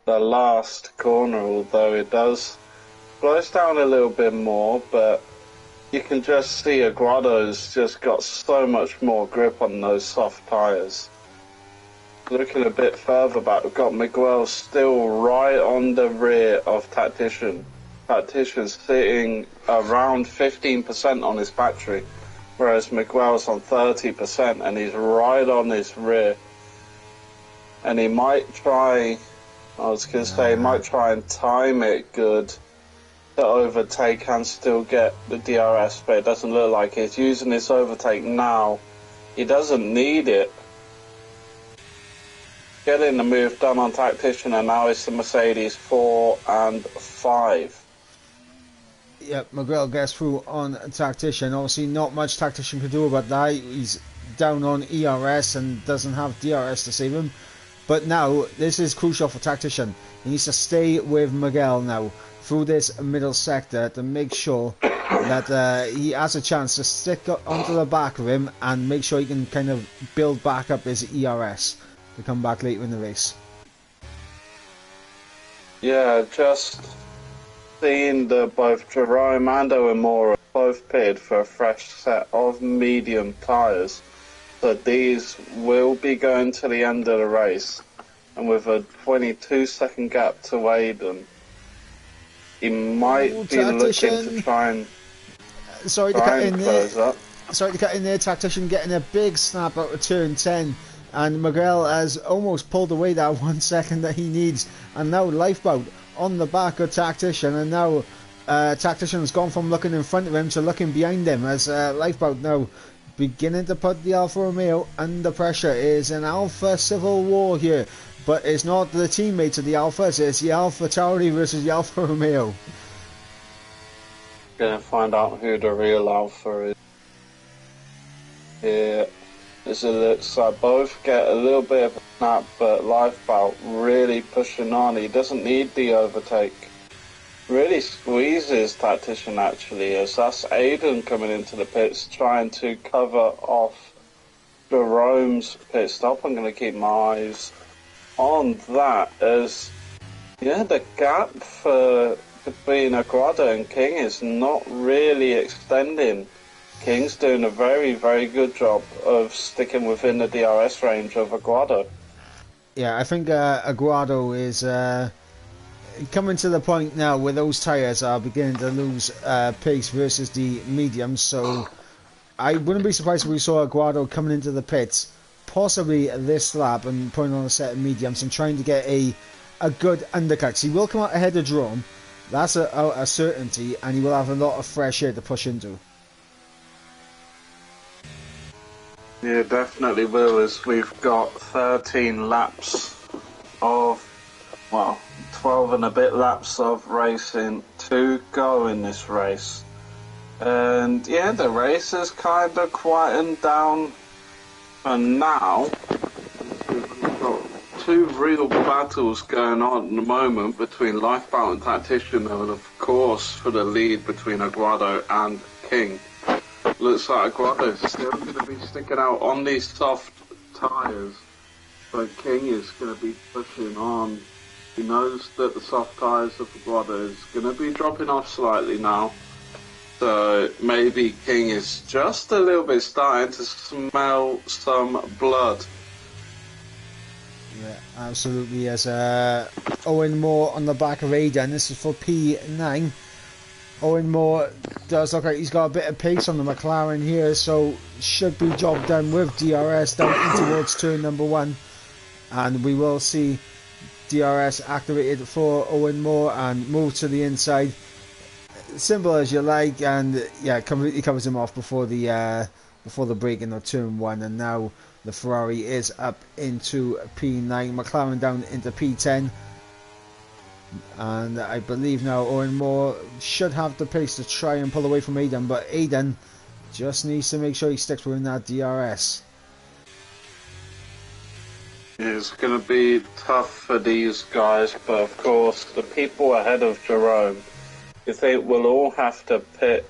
the last corner, although it does slows down a little bit more, but you can just see Aguado's just got so much more grip on those soft tyres. Looking a bit further back, we've got Miguel still right on the rear of Tactician. Tactician's sitting around 15% on his battery, whereas Miguel's on 30%, and he's right on his rear. And he might try, he might try and time it good to overtake and still get the DRS, but it doesn't look like he's using this overtake now. He doesn't need it. Getting the move done on Tactician, and now it's the Mercedes 4 and 5. Yep, Miguel gets through on Tactician. Obviously not much Tactician can do about that. He's down on ERS and doesn't have DRS to save him. But now, this is crucial for Tactician. He needs to stay with Miguel now through this middle sector to make sure that he has a chance to stick onto the back of him and make sure he can kind of build back up his ERS to come back later in the race. Yeah, just seeing that both Jerome and Owen Moore are both pitted for a fresh set of medium tyres. So these will be going to the end of the race, and with a 22-second gap to Aiden, he might be looking to try and Sorry to cut in there. Tactician getting a big snap out of turn 10, and Miguel has almost pulled away that 1 second that he needs, and now Lifeboat on the back of Tactician, and now Tactician's gone from looking in front of him to looking behind him as Lifeboat now beginning to put the Alfa Romeo under pressure. It is an Alfa civil war here, but it's not the teammates of the Alphas, it's the Alfa Tauri versus the Alfa Romeo. Gonna find out who the real Alpha is. Yeah, as it looks like both get a little bit of a snap, but Lifeboat really pushing on. He doesn't need the overtake. Really squeezes Tactician actually, as that's Aiden coming into the pits trying to cover off Jerome's pit stop. I'm going to keep my eyes on that, as yeah, the gap between Aguado and King is not really extending. King's doing a very, very good job of sticking within the DRS range of Aguado. Yeah, I think Aguado is coming to the point now where those tyres are beginning to lose pace versus the mediums, so I wouldn't be surprised if we saw Aguado coming into the pits possibly this lap and putting on a set of mediums and trying to get a good undercut. He will come out ahead of Jerome, that's a certainty, and he will have a lot of fresh air to push into. Yeah, definitely will, as we've got 13 laps of, well, 12 and a bit laps of racing to go in this race. And yeah, the race has kind of quietened down for now. We've got two real battles going on at the moment between Lifeboat and Tactician, and of course for the lead between Aguado and King. Looks like Aguado's still going to be sticking out on these soft tyres, but King is going to be pushing on. He knows that the soft tyres of Aguado is going to be dropping off slightly now, so maybe King is just a little bit starting to smell some blood. Yeah, absolutely. As Owen Moore on the back of Aiden, this is for P9. Owen Moore does look like he's got a bit of pace on the McLaren here, so should be job done with DRS down in towards turn number 1, and we will see DRS activated for Owen Moore and move to the inside. Simple as you like, and yeah, completely covers him off before the break in turn 1, and now the Ferrari is up into P9, McLaren down into P10. And I believe now Owen Moore should have the pace to try and pull away from Aiden, but Aiden just needs to make sure he sticks within that DRS. It's going to be tough for these guys, but of course the people ahead of Jerome, you think will all have to pit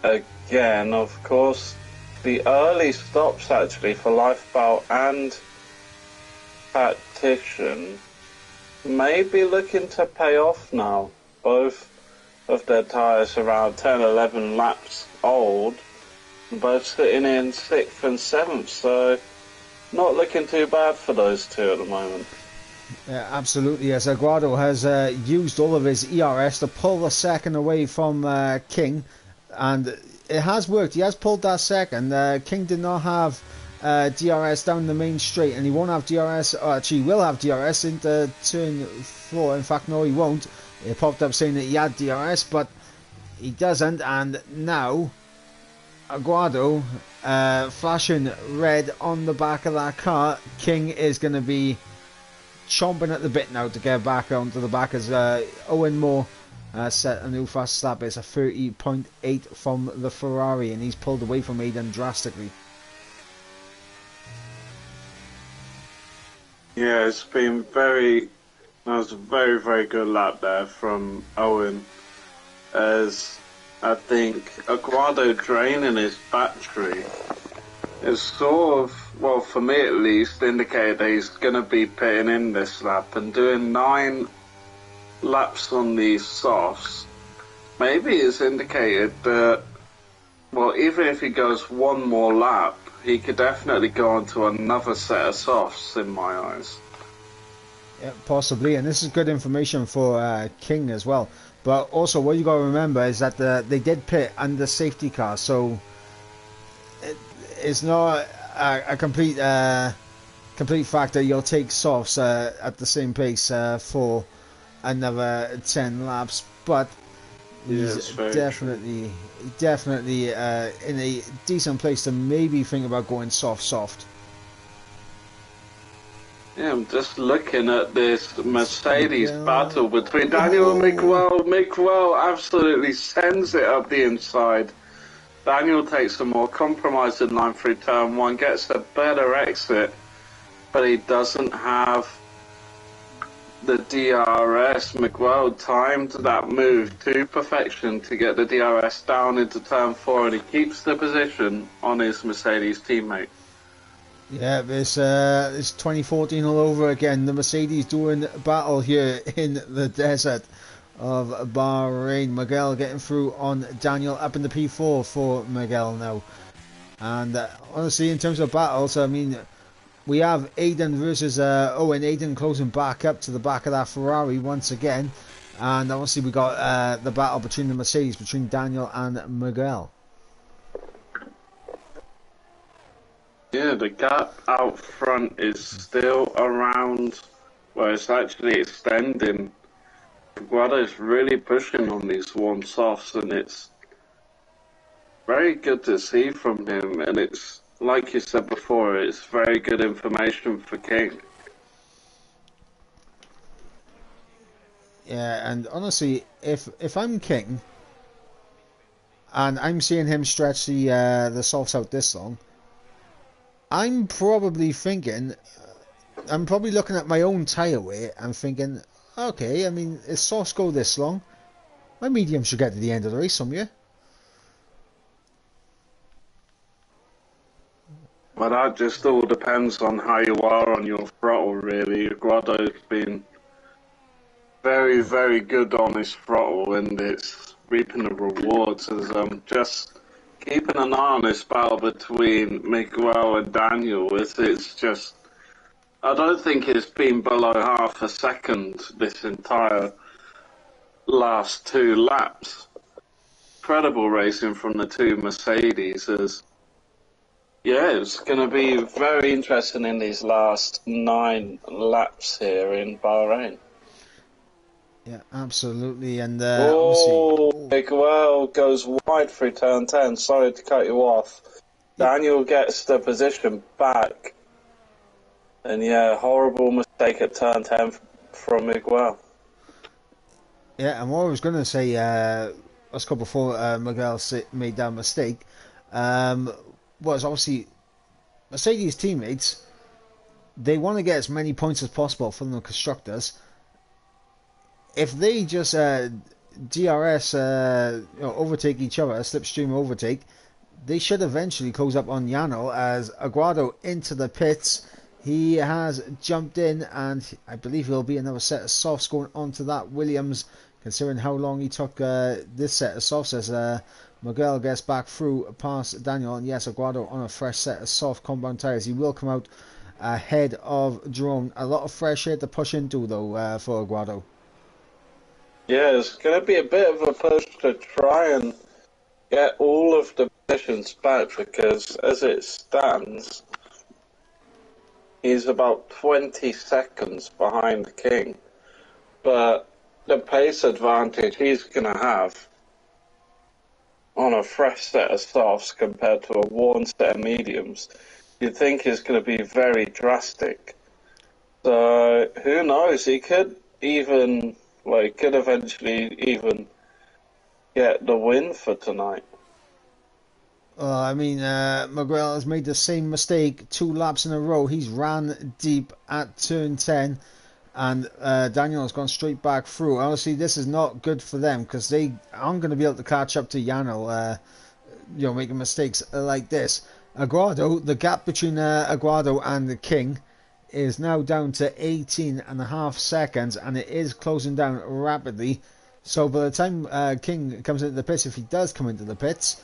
again. Of course, the early stops actually for Lifeboat and Tactician may be looking to pay off now. Both of their tyres around 10-11 laps old, both sitting in 6th and 7th, so not looking too bad for those two at the moment. Yeah, absolutely, as Aguado has used all of his ERS to pull the second away from King, and it has worked. He has pulled that second. King did not have DRS down the main straight, and he won't have DRS, or actually will have DRS into turn 4. In fact, no, he won't. It popped up saying that he had DRS, but he doesn't, and now Aguado flashing red on the back of that car. King is going to be chomping at the bit now to get back onto the back, as Owen Moore set a new fast lap. It's a 30.8 from the Ferrari, and he's pulled away from Aiden drastically. Yeah, it's been that was a very, very good lap there from Owen, as I think Aguado draining his battery is sort of, well, for me at least, indicated that he's going to be pitting in this lap and doing 9 laps on these softs. Maybe it's indicated that, well, even if he goes one more lap, he could definitely go on to another set of softs in my eyes. Yeah, possibly, and this is good information for King as well. But also, what you got to remember is that they did pit under safety car, so it's not a complete fact that you'll take softs at the same pace for another 10 laps. But He's Yes, very definitely in a decent place to maybe think about going soft. Yeah, I'm just looking at this Mercedes Miguel. battle between Daniel and Oh, Miguel. Miguel absolutely sends it up the inside. Daniel takes a more compromising line through turn one, gets a better exit, but he doesn't have the DRS. Miguel timed that move to perfection to get the DRS down into turn four, and he keeps the position on his Mercedes teammate. yeah, it's 2014 all over again. The Mercedes doing battle here in the desert of Bahrain. Miguel getting through on Daniel, up in the P4 for Miguel now. And honestly, in terms of battles, I mean, we have Aiden versus Owen. Aiden closing back up to the back of that Ferrari once again. And obviously we got the battle between the Mercedes, between Daniel and Miguel. Yeah, the gap out front is still around, well, it's actually extending. Guada's really pushing on these warm softs, and it's very good to see from him. And it's, like you said before, it's very good information for King. Yeah, and honestly, if I'm King and I'm seeing him stretch the softs out this long, I'm probably thinking, I'm probably looking at my own tyre weight and thinking, okay, I mean, if softs go this long, my medium should get to the end of the race somewhere. But that just all depends on how you are on your throttle, really. Guado's been very, very good on his throttle, and it's reaping the rewards as just keeping an eye on this battle between Miguel and Daniel. It's just, I don't think it's been below half a second this entire last two laps. Incredible racing from the two Mercedes. Yeah, it's going to be very interesting in these last 9 laps here in Bahrain. Yeah, absolutely, and Oh, obviously, Miguel goes wide through turn 10. Sorry to cut you off. yeah, Daniel gets the position back. And yeah, horrible mistake at turn 10 from Miguel. yeah, and what I was going to say, let's go before Miguel made that mistake, was obviously Mercedes teammates. They want to get as many points as possible from the constructors. If they just DRS, overtake each other, slipstream overtake, they should eventually close up on Yano as Aguado into the pits. He has jumped in, and I believe there'll be another set of softs going onto that Williams, considering how long he took this set of softs as Miguel gets back through past Daniel, and yes, Aguado on a fresh set of soft compound tyres. He will come out ahead of Jerome. A lot of fresh air to push into though for Aguado. Yeah, it's going to be a bit of a push to try and get all of the positions back because as it stands, he's about 20 seconds behind King. But the pace advantage he's going to have on a fresh set of softs compared to a worn set of mediums, you'd think is going to be very drastic. So who knows? He could even, could eventually even get the win for tonight. I mean, Miguel has made the same mistake 2 laps in a row. He's ran deep at turn 10, and Daniel has gone straight back through. Honestly, this is not good for them because they aren't going to be able to catch up to Yano, making mistakes like this. Aguado, the gap between Aguado and the King is now down to 18.5 seconds, and it is closing down rapidly. So by the time King comes into the pits, if he does come into the pits,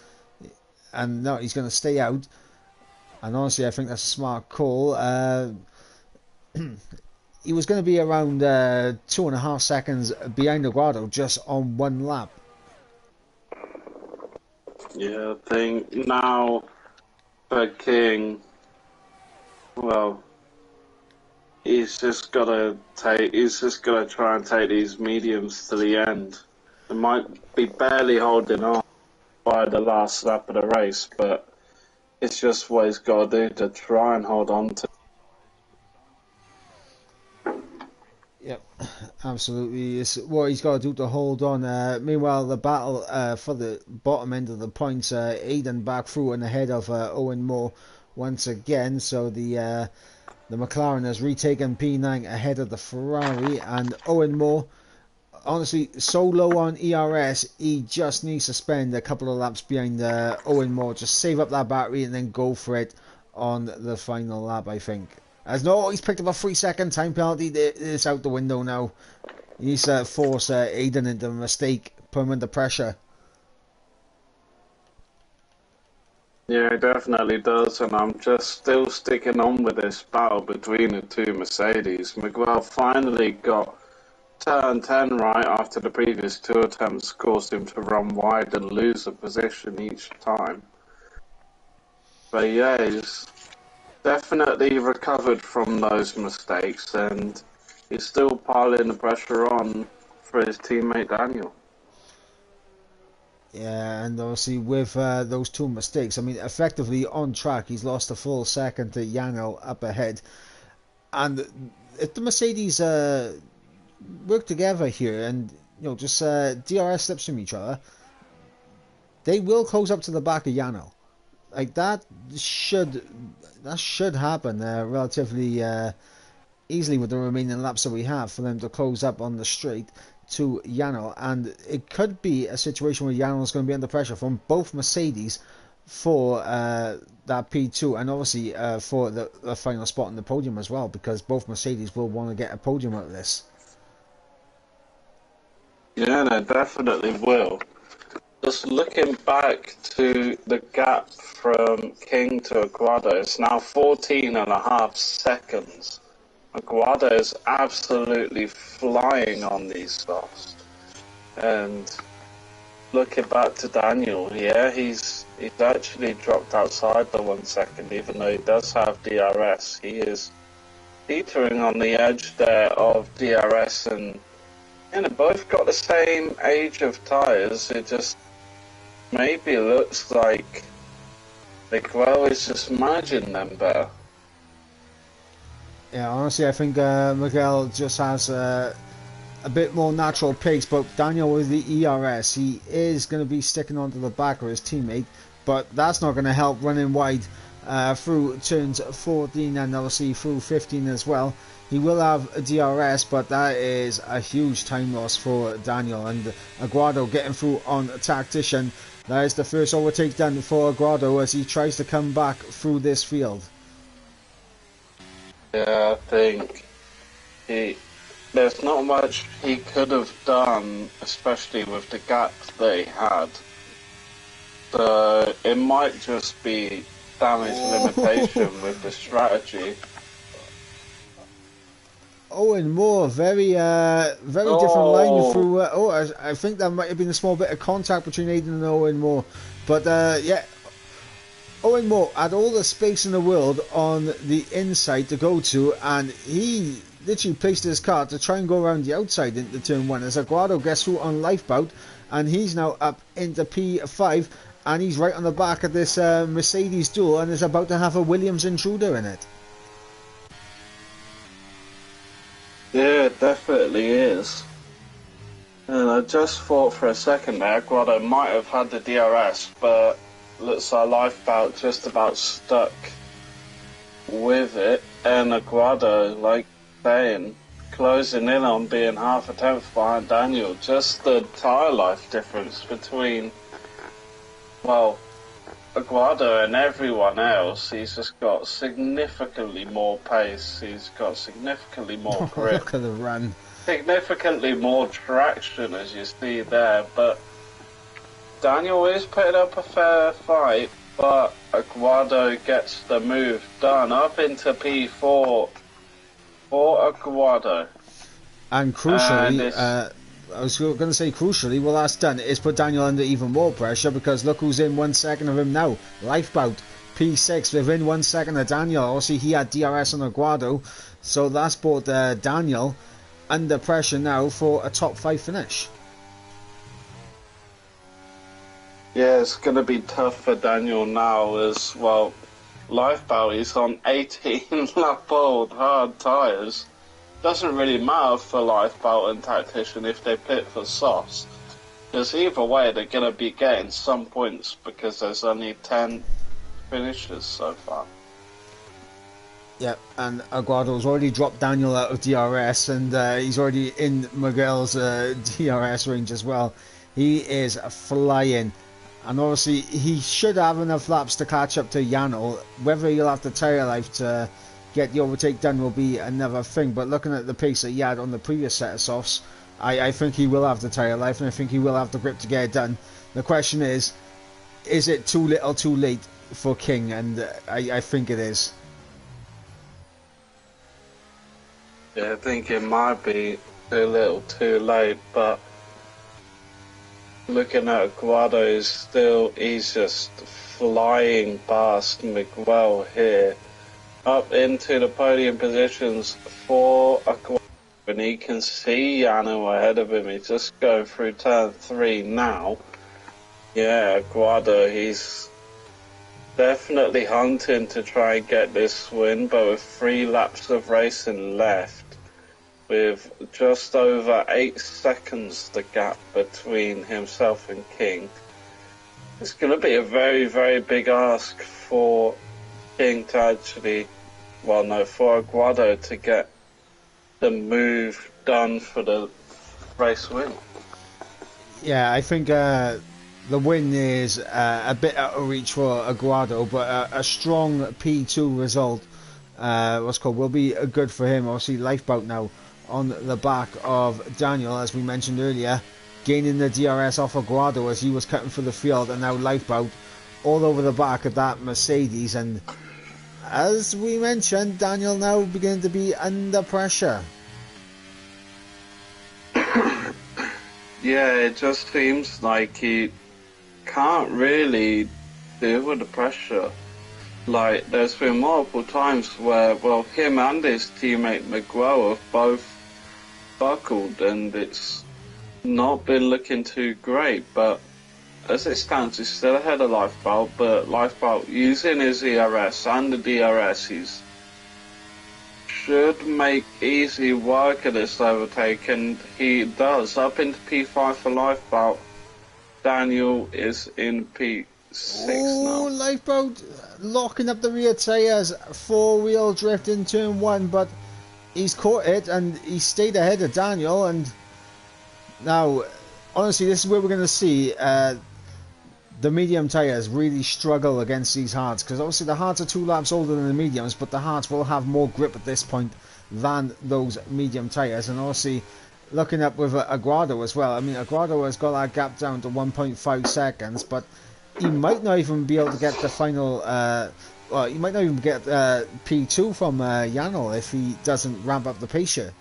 and no, he's going to stay out. And honestly, I think that's a smart call. He was going to be around 2.5 seconds behind Aguado just on one lap. Yeah, I think now for King, well, he's just got to try and take these mediums to the end. They might be barely holding on by the last lap of the race, but it's just what he's got to do to try and hold on to. Yep, absolutely. It's what he's got to do to hold on. Meanwhile, the battle for the bottom end of the points, Aiden back through and ahead of Owen Moore once again. So the McLaren has retaken P9 ahead of the Ferrari, and Owen Moore, honestly, so low on ERS, he just needs to spend a couple of laps behind Owen Moore, just save up that battery and then go for it on the final lap, I think. As no, he's picked up a 3-second time penalty. It's out the window now. He needs to force Aiden into a mistake, put him under pressure. Yeah, it definitely does, and I'm just still sticking on with this battle between the two Mercedes. Miguel finally got turn 10 right after the previous 2 attempts caused him to run wide and lose a position each time. But yeah, he's definitely recovered from those mistakes, and he's still piling the pressure on for his teammate Daniel. Yeah, and obviously with those 2 mistakes, I mean, effectively on track, he's lost a full second to Janel up ahead. And if the Mercedes work together here and, you know, just DRS slips from each other, they will close up to the back of Janel. Like, that should happen relatively easily with the remaining laps that we have for them to close up on the straight to Janel, and it could be a situation where Janel is going to be under pressure from both Mercedes for that P2, and obviously for the final spot in the podium as well, because both Mercedes will want to get a podium out of this. Yeah, they definitely will. Just looking back to the gap from King to Aguado, it's now 14.5 seconds. Aguado is absolutely flying on these softs. And looking back to Daniel, yeah, he's actually dropped outside the 1 second, even though he does have DRS. He is teetering on the edge there of DRS, and they both got the same age of tyres. It just maybe looks like Miguel is just managing them better. Yeah, honestly, I think Miguel just has a bit more natural pace, but Daniel with the ERS, he is going to be sticking onto the back of his teammate, but that's not going to help running wide through turns 14 and obviously through 15 as well. He will have a DRS, but that is a huge time loss for Daniel, and Aguado getting through on Tactician. That is the first overtake done for Aguado as he tries to come back through this field. Yeah, I think there's not much he could have done, especially with the gap that he had. So it might just be damage limitation with the strategy. Owen Moore, very different line through. I think that might have been a small bit of contact between Aiden and Owen Moore, but yeah. Owen Moore had all the space in the world on the inside to go to, and he literally placed his car to try and go around the outside into turn 1 as Aguado gets through on lifeboat, and he's now up into P5, and he's right on the back of this Mercedes duel and is about to have a Williams intruder in it. Yeah, it definitely is. And I just thought for a second there Aguado might have had the DRS, but looks like Lifeboat just about stuck with it, and Aguado, like saying, closing in on being half a tenth behind Daniel. Just the tyre life difference between, well, Aguado and everyone else. He's just got significantly more pace, he's got significantly more grip. Look at the run. Significantly more traction, as you see there, but Daniel is putting up a fair fight, but Aguado gets the move done up into P4 for Aguado. And crucially, I was going to say crucially, well, that's done. It's put Daniel under even more pressure, because look who's in 1 second of him now. Lifeboat, P6, within 1 second of Daniel. Obviously, he had DRS on Aguado, so that's put Daniel under pressure now for a top 5 finish. Yeah, it's going to be tough for Daniel now as well. Lifeboat is on 18-lap-old hard tyres. Doesn't really matter for Lifeboat and Tactician if they pit for softs. Because either way, they're going to be getting some points because there's only 10 finishes so far. Yep, and Aguado's already dropped Daniel out of DRS, and he's already in Miguel's DRS range as well. He is flying. And obviously, he should have enough laps to catch up to Yano. Whether he'll have the tyre life to get the overtake done will be another thing. But looking at the pace that he had on the previous set of softs, I think he will have the tyre life, and I think he will have the grip to get it done. The question is it too little too late for King? And I think it is. Yeah, I think it might be too little too late, but looking at Aguado, he's just flying past Miguel here. Up into the podium positions for Aguado, and he can see Yano ahead of him. He's just going through turn 3 now. Yeah, Aguado, he's definitely hunting to try and get this win, but with 3 laps of racing left, with just over 8 seconds the gap between himself and King, it's going to be a very, very big ask for King to actually, well, no, for Aguado to get the move done for the race win. Yeah, I think the win is a bit out of reach for Aguado, but a strong P2 result will be good for him. Obviously, Lifeboat now on the back of Daniel, as we mentioned earlier, gaining the DRS off Aguado as he was cutting for the field, and now Lifeboat all over the back of that Mercedes. And as we mentioned, Daniel now beginning to be under pressure. Yeah, it just seems like he can't really deal with the pressure. Like, there's been multiple times where, well, him and his teammate Miguel have both buckled, and it's not been looking too great. But as it stands, he's still ahead of Lifeboat, but Lifeboat using his ERS and the DRS, he's should make easy work of this overtake, and he does. Up into P5 for Lifeboat. Daniel is in P6 now. Lifeboat locking up the rear tyres, 4-wheel drift in turn 1, but he's caught it and he stayed ahead of Daniel. And now, honestly, this is where we're going to see the medium tyres really struggle against these hards, because obviously the hards are 2 laps older than the mediums, but the hards will have more grip at this point than those medium tyres. And obviously, looking up with Aguado as well, I mean, Aguado has got that gap down to 1.5 seconds, but he might not even be able to get the final, he might not even get P2 from Yano if he doesn't ramp up the pace here.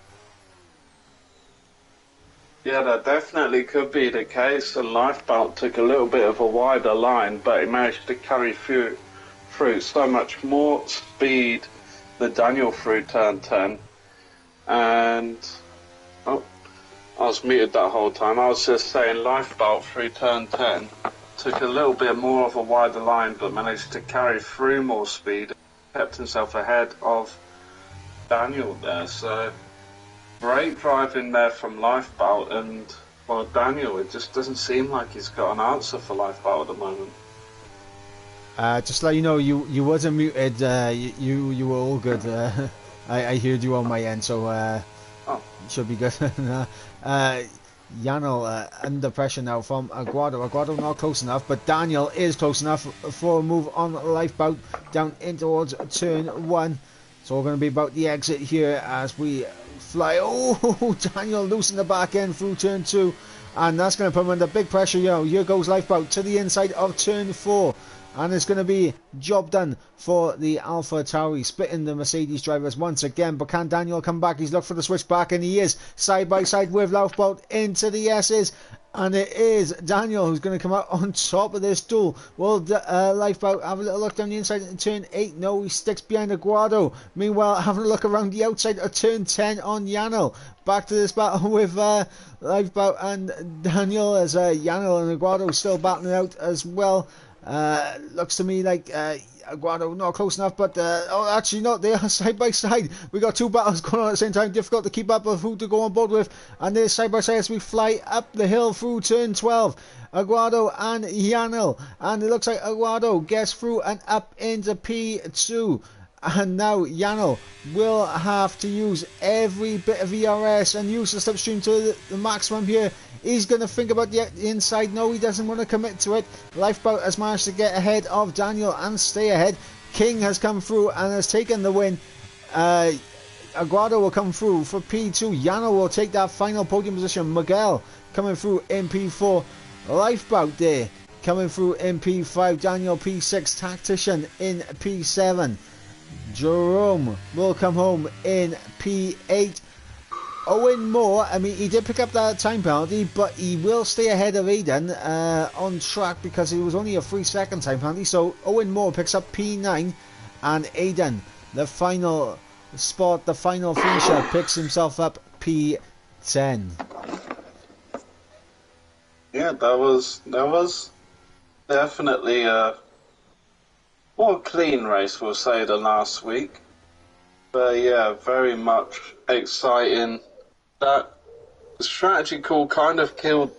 Yeah, that definitely could be the case, and Lifeboat took a little bit of a wider line, but he managed to carry through so much more speed than Daniel through turn 10. And, oh, I was muted that whole time. I was just saying Lifeboat through turn 10 took a little bit more of a wider line, but managed to carry through more speed, kept himself ahead of Daniel there. So great driving there from Lifeboat, and well, Daniel, it just doesn't seem like he's got an answer for Lifeboat at the moment. Just to let you know, you wasn't muted. You were all good. I heard you on my end, so should be good. Yano under pressure now from Aguado. Aguado not close enough, but Daniel is close enough for a move on Lifeboat down in towards turn 1. So we're going to be about the exit here as we fly. Oh, Daniel losing the back end through turn 2, and that's going to put him under big pressure. Here goes Lifeboat to the inside of turn 4. And it's going to be job done for the Alpha Tauri, splitting the Mercedes drivers once again. But can Daniel come back? He's looked for the switch back, and he is side by side with Lifeboat into the S's. And it is Daniel who's going to come out on top of this duel. Well, Lifeboat have a little look down the inside in turn 8. No, he sticks behind Aguado. Meanwhile, having a look around the outside of turn 10 on Yanel. Back to this battle with Lifeboat and Daniel, as Yanel and Aguado still battling out as well. Looks to me like Aguado not close enough, but oh, actually not. They are side by side. We got two battles going on at the same time. Difficult to keep up of who to go on board with, and they're side by side as we fly up the hill through turn 12. Aguado and Yanel, and it looks like Aguado gets through and up into P2. And now Yanel will have to use every bit of ERS and use the slipstream to the maximum here. He's going to think about the inside. No, he doesn't want to commit to it. Lifeboat has managed to get ahead of Daniel and stay ahead. King has come through and has taken the win. Aguado will come through for P2. Yanel will take that final podium position. Miguel coming through in P4. Lifeboat there coming through in P5. Daniel P6. Tactician in P7. Jerome will come home in P8. Owen Moore, I mean, he did pick up that time penalty, but he will stay ahead of Aiden on track because it was only a 3-second time penalty. So Owen Moore picks up P9, and Aiden, the final spot, the final finisher, picks himself up P10. Yeah, that was definitely a more clean race, we'll say, than last week. But yeah, very much exciting. That strategy call kind of killed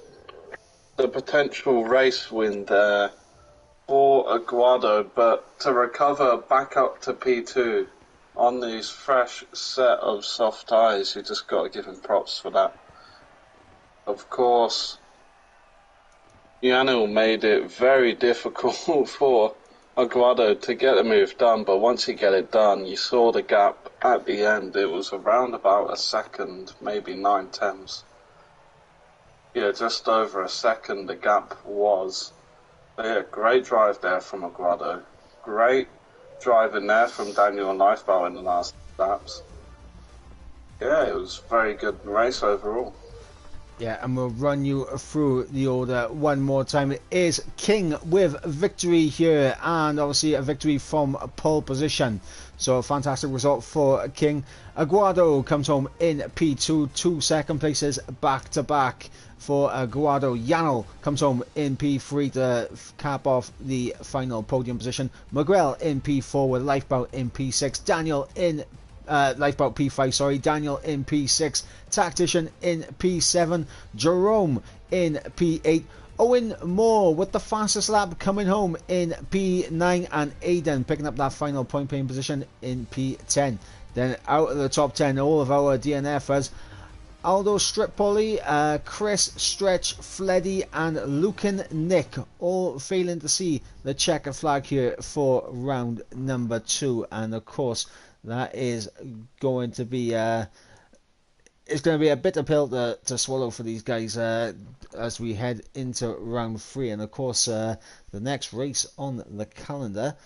the potential race win there for Aguado, but to recover back up to P2 on these fresh set of soft tyres, you just got to give him props for that. Of course, Yanil made it very difficult for Aguado to get the move done, but once he get it done, you saw the gap at the end. It was around about a second, maybe 9/10. Yeah, just over a second the gap was. But yeah, great drive there from Aguado. Great driving there from Daniel and Lifeboat in the last laps. Yeah, it was a very good race overall. Yeah, and we'll run you through the order one more time. It is King with victory here, and obviously a victory from pole position. So a fantastic result for King. Aguado comes home in P2, 2 second places back to back for Aguado. Yanel comes home in P3 to cap off the final podium position. Miguel in P4 with Lifeboat in P6. Daniel in Lifeboat P5, sorry. Daniel in P6. Tactician in P7. Jerome in P8. Owen Moore with the fastest lap coming home in P9, and Aiden picking up that final point paying position in P10. Then out of the top 10, all of our DNFers: Aldo Stripoli, Chris Stretch, Fleddy, and Lucan Nick, all failing to see the checkered flag here for round number 2. And of course, that is going to be it's going to be a bitter pill to swallow for these guys as we head into round 3. And of course, the next race on the calendar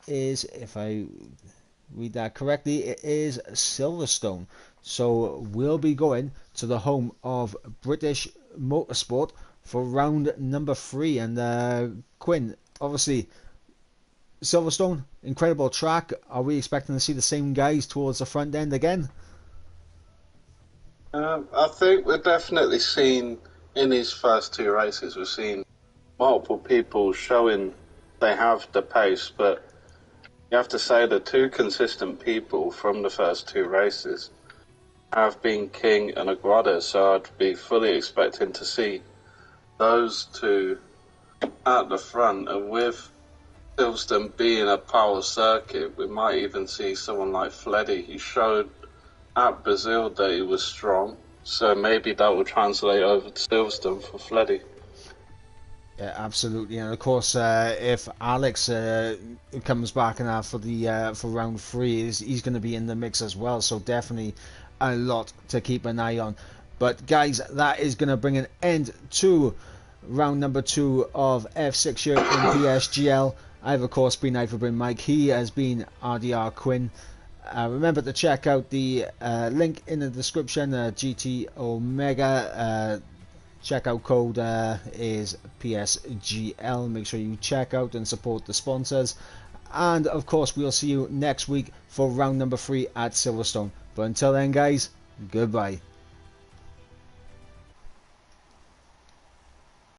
is, if I read that correctly, it is Silverstone. So we'll be going to the home of British Motorsport for round number 3. And Quinn, obviously, Silverstone, incredible track. Are we expecting to see the same guys towards the front end again? I think we're definitely seeing, in these first 2 races, we've seen multiple people showing they have the pace, but you have to say the 2 consistent people from the first 2 races have been King and Aguado, so I'd be fully expecting to see those 2 at the front. And with Silverstone being a power circuit, we might even see someone like Fleddy. He showed at Brazil that he was strong, so maybe that will translate over to Silverstone for Fleddy. Yeah, absolutely. And of course, if Alex comes back and for round 3, he's going to be in the mix as well. So definitely a lot to keep an eye on. But guys, that is going to bring an end to round number 2 of F6 here in PSGL. I've of course been Ivorbrin Mike. He has been RDR Quinn. Remember to check out the link in the description, GT Omega Checkout code is PSGL. Make sure you check out and support the sponsors. And of course, we'll see you next week for round number 3 at Silverstone. But until then, guys, goodbye.